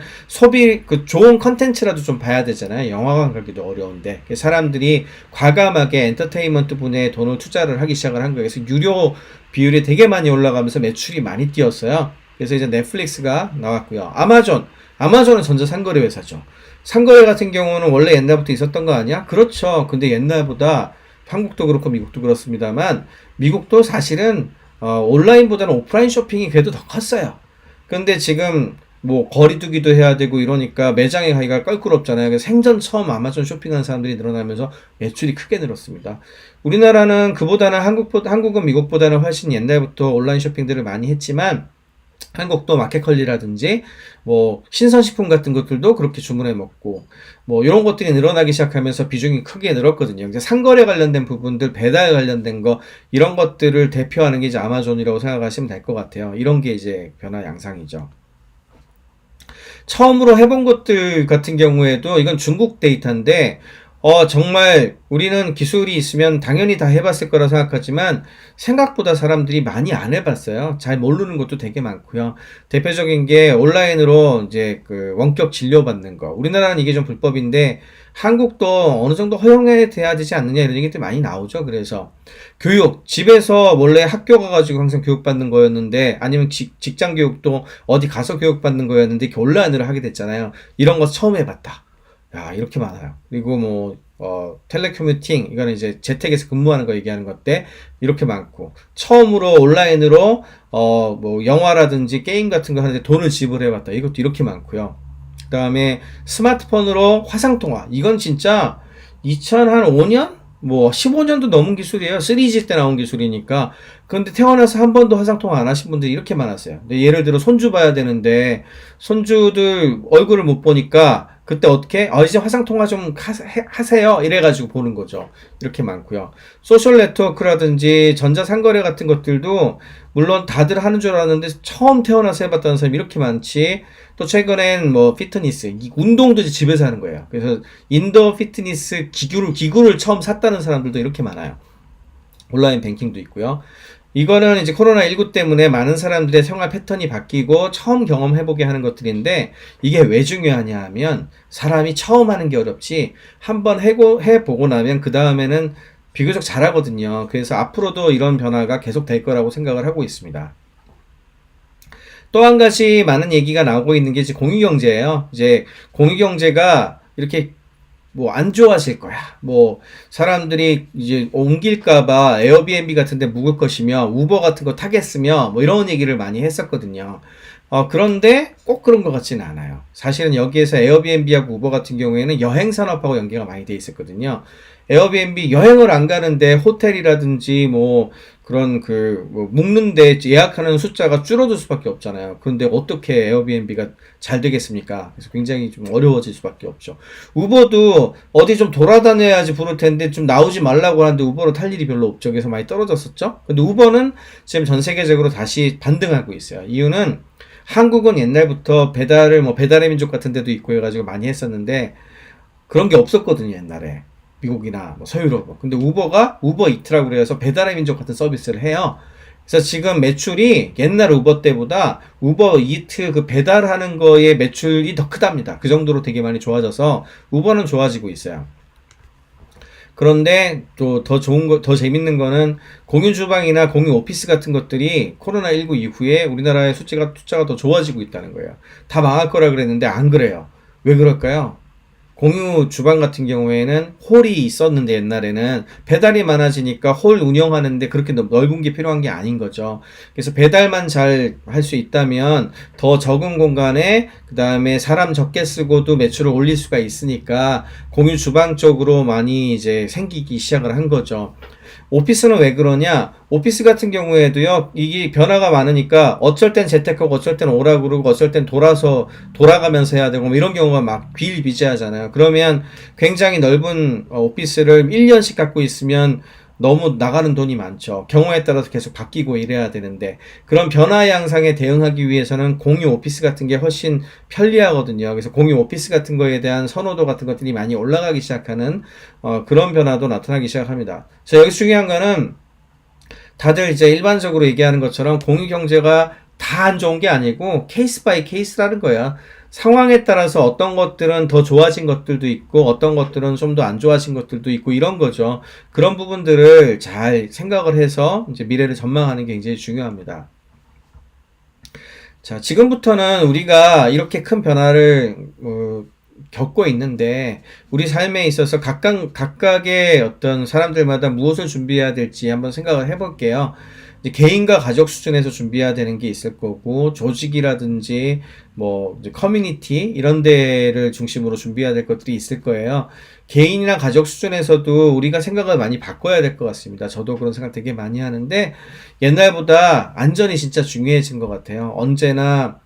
그 좋은 컨텐츠라도 좀 봐야 되잖아요. 영화관 가기도 어려운데 사람들이 과감하게 엔터테인먼트 분야에 돈을 투자를 하기 시작을 한 거예요. 그래서 유료 비율이 되게 많이 올라가면서 매출이 많이 뛰었어요. 그래서 이제 넷플릭스가 나왔고요. 아마존은 전자상거래 회사죠. 상거래 같은 경우는 원래 옛날부터 있었던 거 아니야? 그렇죠. 근데 옛날보다 한국도 그렇고 미국도 그렇습니다만, 미국도 사실은 온라인보다는 오프라인 쇼핑이 그래도 더 컸어요. 근데 지금 뭐 거리두기도 해야 되고 이러니까 매장에 가기가 껄끄럽잖아요. 그래서 생전 처음 아마존 쇼핑하는 사람들이 늘어나면서 매출이 크게 늘었습니다. 우리나라는 한국은 미국보다는 훨씬 옛날부터 온라인 쇼핑들을 많이 했지만, 한국도 마켓컬리라든지 뭐 신선식품 같은 것들도 그렇게 주문해 먹고 뭐 이런 것들이 늘어나기 시작하면서 비중이 크게 늘었거든요. 이제 상거래 관련된 부분들, 배달 관련된 거, 이런 것들을 대표하는 게 이제 아마존이라고 생각하시면 될 것 같아요. 이런 게 이제 변화 양상이죠. 처음으로 해본 것들 같은 경우에도 이건 중국 데이터인데, 정말 우리는 기술이 있으면 당연히 다 해봤을 거라 생각하지만 생각보다 사람들이 많이 안 해봤어요. 잘 모르는 것도 되게 많고요. 대표적인 게 온라인으로 이제 그 원격 진료받는 거. 우리나라는 이게 좀 불법인데 한국도 어느 정도 허용해야 되지 않느냐 이런 얘기들 많이 나오죠. 그래서 교육, 집에서 원래 학교 가가지고 항상 교육받는 거였는데, 아니면 직장 교육도 어디 가서 교육받는 거였는데 이렇게 온라인으로 하게 됐잖아요. 이런 거 처음 해봤다. 야, 이렇게 많아요. 그리고 뭐, 텔레커뮤팅, 이거는 이제 재택에서 근무하는 거 얘기하는 건데, 이렇게 많고, 처음으로 온라인으로, 뭐, 영화라든지 게임 같은 거 하는데 돈을 지불해봤다. 이것도 이렇게 많고요. 그 다음에 스마트폰으로 화상통화. 이건 진짜 2005년? 뭐 15년도 넘은 기술이에요. 3G 때 나온 기술이니까. 그런데 태어나서 한 번도 화상통화 안 하신 분들이 이렇게 많았어요. 근데 예를 들어 손주 봐야 되는데 손주들 얼굴을 못 보니까 그때 어떻게? 이제 화상통화 좀 하세요. 이래가지고 보는 거죠. 이렇게 많고요. 소셜 네트워크라든지 전자상거래 같은 것들도 물론 다들 하는 줄 알았는데 처음 태어나서 해봤다는 사람이 이렇게 많지. 또 최근엔 뭐 피트니스, 운동도 이제 집에서 하는 거예요. 그래서 인도어 피트니스 기구를 처음 샀다는 사람들도 이렇게 많아요. 온라인 뱅킹도 있고요. 이거는 이제 코로나19 때문에 많은 사람들의 생활 패턴이 바뀌고 처음 경험해보게 하는 것들인데, 이게 왜 중요하냐 하면 사람이 처음 하는 게 어렵지 한번 해보고 나면 그 다음에는 비교적 잘하거든요. 그래서 앞으로도 이런 변화가 계속 될 거라고 생각을 하고 있습니다. 또 한 가지 많은 얘기가 나오고 있는 게 이제 공유경제예요. 이제 공유경제가 이렇게 뭐 안 좋아질 거야. 뭐 사람들이 이제 옮길까봐 에어비앤비 같은 데 묵을 것이며 우버 같은 거 타겠으며 뭐 이런 얘기를 많이 했었거든요. 그런데 꼭 그런 것 같지는 않아요. 사실은 여기에서 에어비앤비하고 우버 같은 경우에는 여행 산업하고 연계가 많이 돼 있었거든요. 에어비앤비 여행을 안 가는데 호텔이라든지 뭐 그런 뭐 묵는데 예약하는 숫자가 줄어들 수밖에 없잖아요. 그런데 어떻게 에어비앤비가 잘 되겠습니까? 그래서 굉장히 좀 어려워질 수밖에 없죠. 우버도 어디 좀 돌아다녀야지 부를 텐데 좀 나오지 말라고 하는데 우버로 탈 일이 별로 없죠. 그래서 많이 떨어졌었죠. 근데 우버는 지금 전 세계적으로 다시 반등하고 있어요. 이유는 한국은 옛날부터 배달의 민족 같은 데도 있고 해가지고 많이 했었는데 그런 게 없었거든요, 옛날에. 미국이나 뭐 서유럽. 근데 우버가 우버이트라고 그래서 배달의 민족 같은 서비스를 해요. 그래서 지금 매출이 옛날 우버 때보다 우버이트 그 배달하는 거의 매출이 더 크답니다. 그 정도로 되게 많이 좋아져서 우버는 좋아지고 있어요. 그런데 또 더 재밌는 거는 공유 주방이나 공유 오피스 같은 것들이 코로나19 이후에 우리나라의 숫자가 더 좋아지고 있다는 거예요. 다 망할 거라 그랬는데 안 그래요. 왜 그럴까요? 공유 주방 같은 경우에는 홀이 있었는데 옛날에는 배달이 많아지니까 홀 운영하는데 그렇게 넓은 게 필요한 게 아닌 거죠. 그래서 배달만 잘 할 수 있다면 더 적은 공간에 그 다음에 사람 적게 쓰고도 매출을 올릴 수가 있으니까 공유 주방 쪽으로 많이 이제 생기기 시작을 한 거죠. 오피스는 왜 그러냐? 오피스 같은 경우에도요, 이게 변화가 많으니까 어쩔 땐 재택하고 어쩔 땐 오라 그러고 어쩔 땐 돌아가면서 해야 되고 뭐 이런 경우가 막 비일비재하잖아요. 그러면 굉장히 넓은 오피스를 1년씩 갖고 있으면 너무 나가는 돈이 많죠. 경우에 따라서 계속 바뀌고 이래야 되는데 그런 변화 양상에 대응하기 위해서는 공유 오피스 같은 게 훨씬 편리하거든요. 그래서 공유 오피스 같은 거에 대한 선호도 같은 것들이 많이 올라가기 시작하는 그런 변화도 나타나기 시작합니다. 그래서 여기 중요한 거는 다들 이제 일반적으로 얘기하는 것처럼 공유 경제가 다 안 좋은 게 아니고 케이스 바이 케이스라는 거야. 상황에 따라서 어떤 것들은 더 좋아진 것들도 있고 어떤 것들은 좀 더 안 좋아진 것들도 있고 이런 거죠. 그런 부분들을 잘 생각을 해서 이제 미래를 전망하는 게 굉장히 중요합니다. 자, 지금부터는 우리가 이렇게 큰 변화를 겪고 있는데 우리 삶에 있어서 각각의 어떤 사람들마다 무엇을 준비해야 될지 한번 생각을 해볼게요. 이제 개인과 가족 수준에서 준비해야 되는 게 있을 거고 조직이라든지 뭐 이제 커뮤니티 이런 데를 중심으로 준비해야 될 것들이 있을 거예요. 개인이나 가족 수준에서도 우리가 생각을 많이 바꿔야 될 것 같습니다. 저도 그런 생각 되게 많이 하는데 옛날보다 안전이 진짜 중요해진 것 같아요. 언제나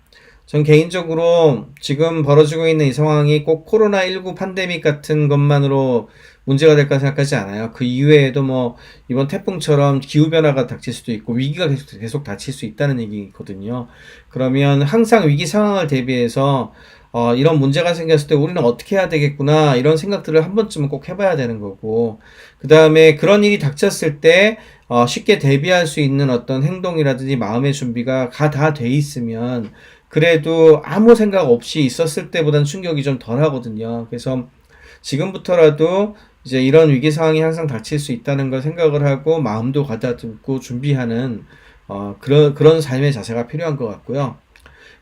전 개인적으로 지금 벌어지고 있는 이 상황이 꼭 코로나19 팬데믹 같은 것만으로 문제가 될까 생각하지 않아요. 그 이외에도 뭐 이번 태풍처럼 기후변화가 닥칠 수도 있고 위기가 계속 닥칠 수 있다는 얘기거든요. 그러면 항상 위기 상황을 대비해서 이런 문제가 생겼을 때 우리는 어떻게 해야 되겠구나 이런 생각들을 한 번쯤은 꼭 해봐야 되는 거고 그 다음에 그런 일이 닥쳤을 때 쉽게 대비할 수 있는 어떤 행동이라든지 마음의 준비가 다 돼 있으면 그래도 아무 생각 없이 있었을 때보다는 충격이 좀 덜 하거든요. 그래서 지금부터라도 이제 이런 위기 상황이 항상 닥칠 수 있다는 걸 생각을 하고 마음도 가다듬고 준비하는 그런 삶의 자세가 필요한 것 같고요.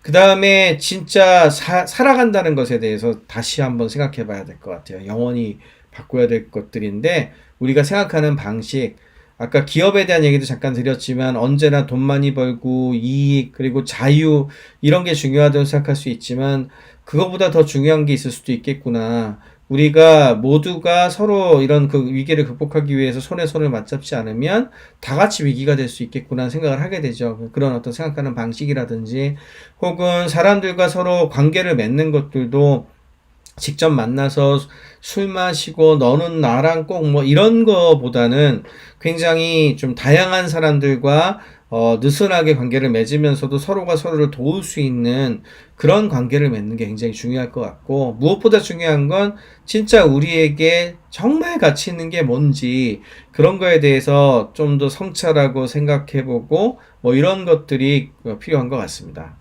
그 다음에 진짜 살아간다는 것에 대해서 다시 한번 생각해 봐야 될 것 같아요. 영원히 바꿔야 될 것들인데 우리가 생각하는 방식 아까 기업에 대한 얘기도 잠깐 드렸지만 언제나 돈 많이 벌고 이익 그리고 자유 이런 게 중요하다고 생각할 수 있지만 그거보다 더 중요한 게 있을 수도 있겠구나. 우리가 모두가 서로 이런 그 위기를 극복하기 위해서 손에 손을 맞잡지 않으면 다 같이 위기가 될 수 있겠구나 생각을 하게 되죠. 그런 어떤 생각하는 방식이라든지 혹은 사람들과 서로 관계를 맺는 것들도 직접 만나서 술 마시고 너는 나랑 꼭 뭐 이런 거보다는 굉장히 좀 다양한 사람들과 느슨하게 관계를 맺으면서도 서로가 서로를 도울 수 있는 그런 관계를 맺는 게 굉장히 중요할 것 같고 무엇보다 중요한 건 진짜 우리에게 정말 가치 있는 게 뭔지 그런 거에 대해서 좀 더 성찰하고 생각해보고 뭐 이런 것들이 필요한 것 같습니다.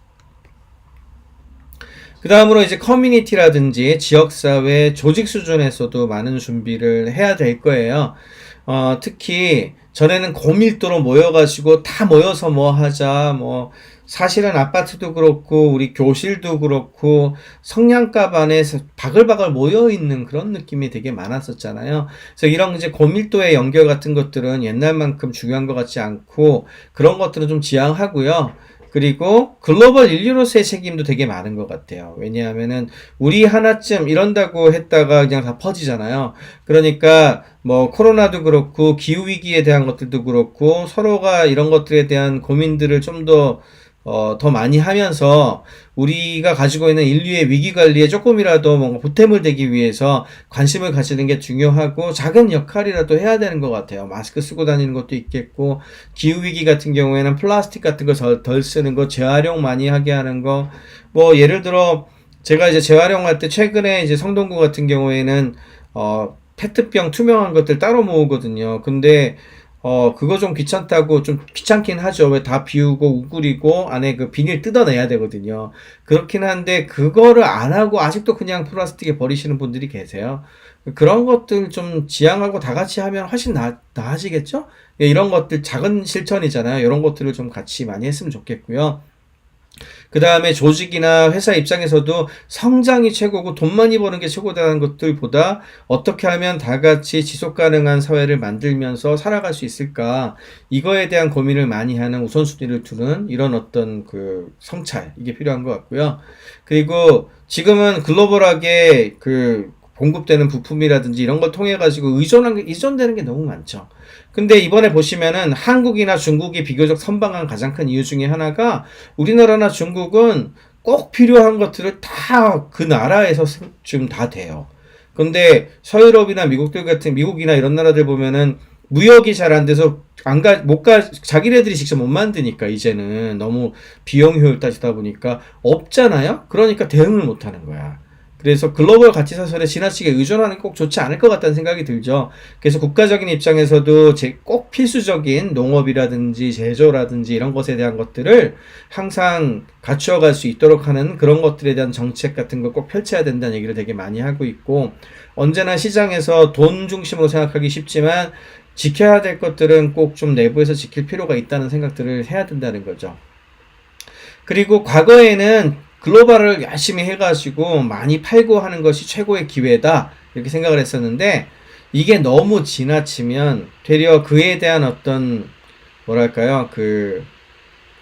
그 다음으로 이제 커뮤니티라든지 지역사회, 조직 수준에서도 많은 준비를 해야 될 거예요. 특히 전에는 고밀도로 모여가지고 다 모여서 뭐 하자, 뭐 사실은 아파트도 그렇고 우리 교실도 그렇고 성냥갑 안에 바글바글 모여있는 그런 느낌이 되게 많았었잖아요. 그래서 이런 이제 고밀도의 연결 같은 것들은 옛날만큼 중요한 것 같지 않고 그런 것들은 좀 지양하고요. 그리고 글로벌 인류로서의 책임도 되게 많은 것 같아요. 왜냐하면은 우리 하나쯤 이런다고 했다가 그냥 다 퍼지잖아요. 그러니까 뭐 코로나도 그렇고 기후위기에 대한 것들도 그렇고 서로가 이런 것들에 대한 고민들을 좀 더 많이 하면서 우리가 가지고 있는 인류의 위기 관리에 조금이라도 뭔가 보탬을 되기 위해서 관심을 가지는 게 중요하고 작은 역할이라도 해야 되는 것 같아요. 마스크 쓰고 다니는 것도 있겠고, 기후위기 같은 경우에는 플라스틱 같은 거 덜 쓰는 거, 재활용 많이 하게 하는 거, 뭐 예를 들어 제가 이제 재활용할 때 최근에 이제 성동구 같은 경우에는 페트병 투명한 것들 따로 모으거든요. 근데 그거 좀 귀찮다고 좀 귀찮긴 하죠. 왜 다 비우고 우그리고 안에 그 비닐 뜯어내야 되거든요. 그렇긴 한데 그거를 안 하고 아직도 그냥 플라스틱에 버리시는 분들이 계세요. 그런 것들 좀 지양하고 다 같이 하면 훨씬 나아지겠죠? 예, 이런 것들 작은 실천이잖아요. 이런 것들을 좀 같이 많이 했으면 좋겠고요. 그 다음에 조직이나 회사 입장에서도 성장이 최고고 돈 많이 버는 게 최고다는 것들보다 어떻게 하면 다 같이 지속 가능한 사회를 만들면서 살아갈 수 있을까, 이거에 대한 고민을 많이 하는 우선순위를 두는 이런 어떤 그 성찰, 이게 필요한 것 같고요. 그리고 지금은 글로벌하게 그 공급되는 부품이라든지 이런 걸 통해 가지고 의존되는 게 너무 많죠. 근데 이번에 보시면은 한국이나 중국이 비교적 선방한 가장 큰 이유 중에 하나가, 우리나라나 중국은 꼭 필요한 것들을 다 그 나라에서 지금 다 돼요. 근데 서유럽이나 미국이나 이런 나라들 보면은 무역이 잘 안 돼서 자기네들이 직접 못 만드니까, 이제는 너무 비용 효율 따지다 보니까 없잖아요? 그러니까 대응을 못 하는 거야. 그래서 글로벌 가치 사설에 지나치게 의존하는 게 꼭 좋지 않을 것 같다는 생각이 들죠. 그래서 국가적인 입장에서도 꼭 필수적인 농업이라든지 제조라든지 이런 것에 대한 것들을 항상 갖추어갈 수 있도록 하는 그런 것들에 대한 정책 같은 걸 꼭 펼쳐야 된다는 얘기를 되게 많이 하고 있고, 언제나 시장에서 돈 중심으로 생각하기 쉽지만 지켜야 될 것들은 꼭 좀 내부에서 지킬 필요가 있다는 생각들을 해야 된다는 거죠. 그리고 과거에는 글로벌을 열심히 해가지고 많이 팔고 하는 것이 최고의 기회다, 이렇게 생각을 했었는데, 이게 너무 지나치면 되려 그에 대한 어떤 뭐랄까요,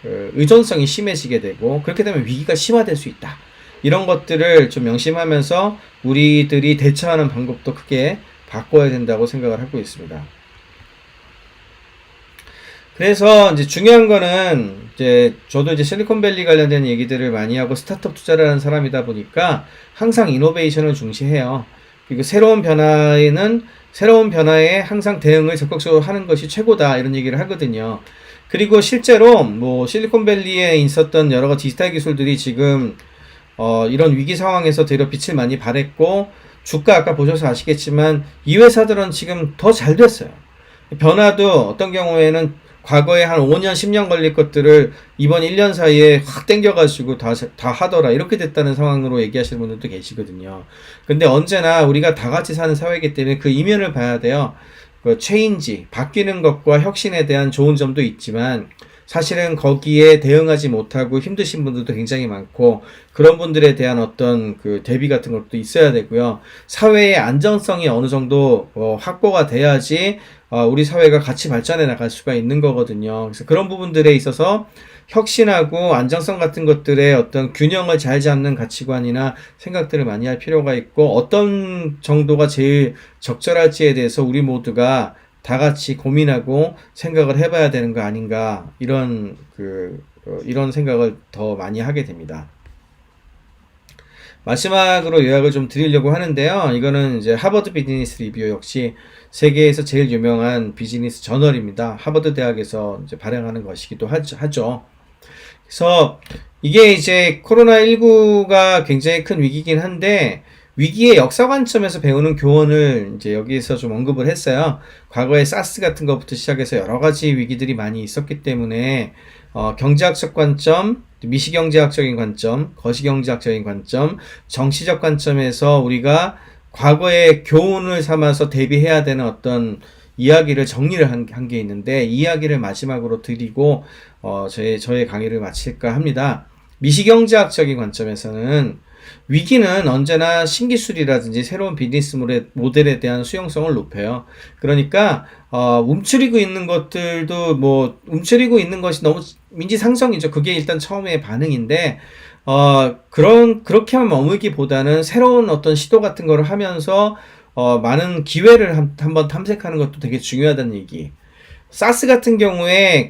의존성이 심해지게 되고, 그렇게 되면 위기가 심화될 수 있다, 이런 것들을 좀 명심하면서 우리들이 대처하는 방법도 크게 바꿔야 된다고 생각을 하고 있습니다. 그래서 이제 중요한 거는, 이제 저도 이제 실리콘밸리 관련된 얘기들을 많이 하고 스타트업 투자를 하는 사람이다 보니까 항상 이노베이션을 중시해요. 그리고 새로운 변화에 항상 대응을 적극적으로 하는 것이 최고다, 이런 얘기를 하거든요. 그리고 실제로 뭐 실리콘밸리에 있었던 여러 가지 디지털 기술들이 지금 이런 위기 상황에서 되려 빛을 많이 발했고, 주가 아까 보셔서 아시겠지만 이 회사들은 지금 더 잘 됐어요. 변화도 어떤 경우에는 과거에 한 5년, 10년 걸릴 것들을 이번 1년 사이에 확 땡겨가지고 다 하더라, 이렇게 됐다는 상황으로 얘기하시는 분들도 계시거든요. 근데 언제나 우리가 다 같이 사는 사회이기 때문에 그 이면을 봐야 돼요. 그 체인지, 바뀌는 것과 혁신에 대한 좋은 점도 있지만, 사실은 거기에 대응하지 못하고 힘드신 분들도 굉장히 많고, 그런 분들에 대한 어떤 그 대비 같은 것도 있어야 되고요. 사회의 안정성이 어느 정도 확보가 돼야지 우리 사회가 같이 발전해 나갈 수가 있는 거거든요. 그래서 그런 부분들에 있어서 혁신하고 안정성 같은 것들의 어떤 균형을 잘 잡는 가치관이나 생각들을 많이 할 필요가 있고, 어떤 정도가 제일 적절할지에 대해서 우리 모두가 다 같이 고민하고 생각을 해봐야 되는 거 아닌가, 이런 생각을 더 많이 하게 됩니다. 마지막으로 요약을 좀 드리려고 하는데요. 이거는 이제 하버드 비즈니스 리뷰, 역시 세계에서 제일 유명한 비즈니스 저널입니다. 하버드 대학에서 이제 발행하는 것이기도 하죠. 그래서 이게 이제 코로나19가 굉장히 큰 위기긴 한데, 위기의 역사 관점에서 배우는 교훈을 이제 여기에서 좀 언급을 했어요. 과거에 사스 같은 것부터 시작해서 여러 가지 위기들이 많이 있었기 때문에 경제학적 관점, 미시경제학적인 관점, 거시경제학적인 관점, 정치적 관점에서 우리가 과거의 교훈을 삼아서 대비해야 되는 어떤 이야기를 정리를 한 게 있는데, 이 이야기를 마지막으로 드리고 저의 강의를 마칠까 합니다. 미시경제학적인 관점에서는 위기는 언제나 신기술이라든지 새로운 비즈니스 모델에 대한 수용성을 높여요. 그러니까 움츠리고 있는 것들도 뭐 움츠리고 있는 것이 너무 민지상성이죠. 그게 일단 처음에 반응인데 그렇게만 머물기보다는 새로운 어떤 시도 같은 거를 하면서 많은 기회를 한번 탐색하는 것도 되게 중요하다는 얘기. 사스 같은 경우에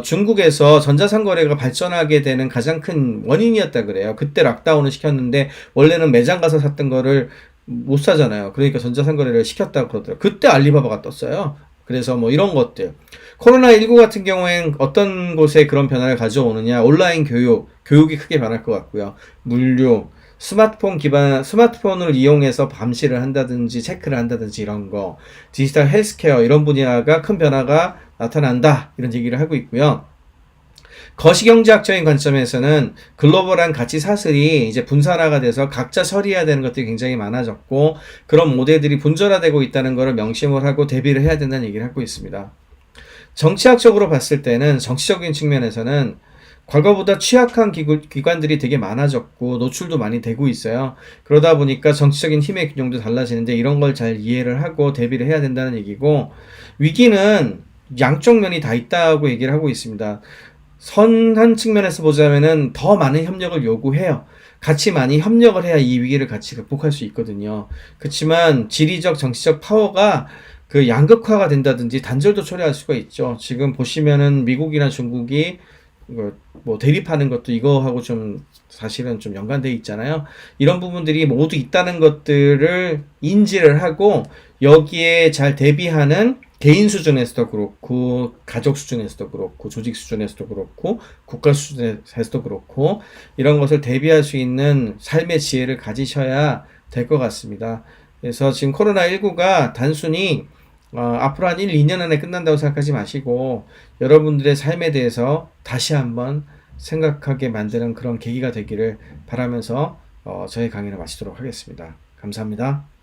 중국에서 전자상거래가 발전하게 되는 가장 큰 원인이었다 그래요. 그때 락다운을 시켰는데 원래는 매장 가서 샀던 거를 못 사잖아요. 그러니까 전자상거래를 시켰다고 그러더라고요. 그때 알리바바가 떴어요. 그래서 뭐 이런 것들. 코로나19 같은 경우엔 어떤 곳에 그런 변화를 가져오느냐. 온라인 교육이 크게 변할 것 같고요. 물류, 스마트폰을 이용해서 감시를 한다든지 체크를 한다든지 이런 거, 디지털 헬스케어 이런 분야가 큰 변화가 나타난다 이런 얘기를 하고 있고요. 거시경제학적인 관점에서는 글로벌한 가치 사슬이 이제 분산화가 돼서 각자 처리해야 되는 것들이 굉장히 많아졌고 그런 모델들이 분절화되고 있다는 것을 명심을 하고 대비를 해야 된다는 얘기를 하고 있습니다. 정치학적으로 봤을 때는 정치적인 측면에서는 과거보다 취약한 기관들이 되게 많아졌고 노출도 많이 되고 있어요. 그러다 보니까 정치적인 힘의 균형도 달라지는데 이런 걸 잘 이해를 하고 대비를 해야 된다는 얘기고 위기는 양쪽 면이 다 있다고 얘기를 하고 있습니다. 선한 측면에서 보자면은 더 많은 협력을 요구해요. 같이 많이 협력을 해야 이 위기를 같이 극복할 수 있거든요. 그렇지만 지리적, 정치적 파워가 양극화가 된다든지 단절도 초래할 수가 있죠. 지금 보시면은 미국이나 중국이 뭐 대립하는 것도 이거하고 좀 사실은 좀 연관되어 있잖아요. 이런 부분들이 모두 있다는 것들을 인지를 하고 여기에 잘 대비하는 개인 수준에서도 그렇고 가족 수준에서도 그렇고 조직 수준에서도 그렇고 국가 수준에서도 그렇고 이런 것을 대비할 수 있는 삶의 지혜를 가지셔야 될 것 같습니다. 그래서 지금 코로나19가 단순히 앞으로 한 1, 2년 안에 끝난다고 생각하지 마시고 여러분들의 삶에 대해서 다시 한번 생각하게 만드는 그런 계기가 되기를 바라면서 저의 강의를 마치도록 하겠습니다. 감사합니다.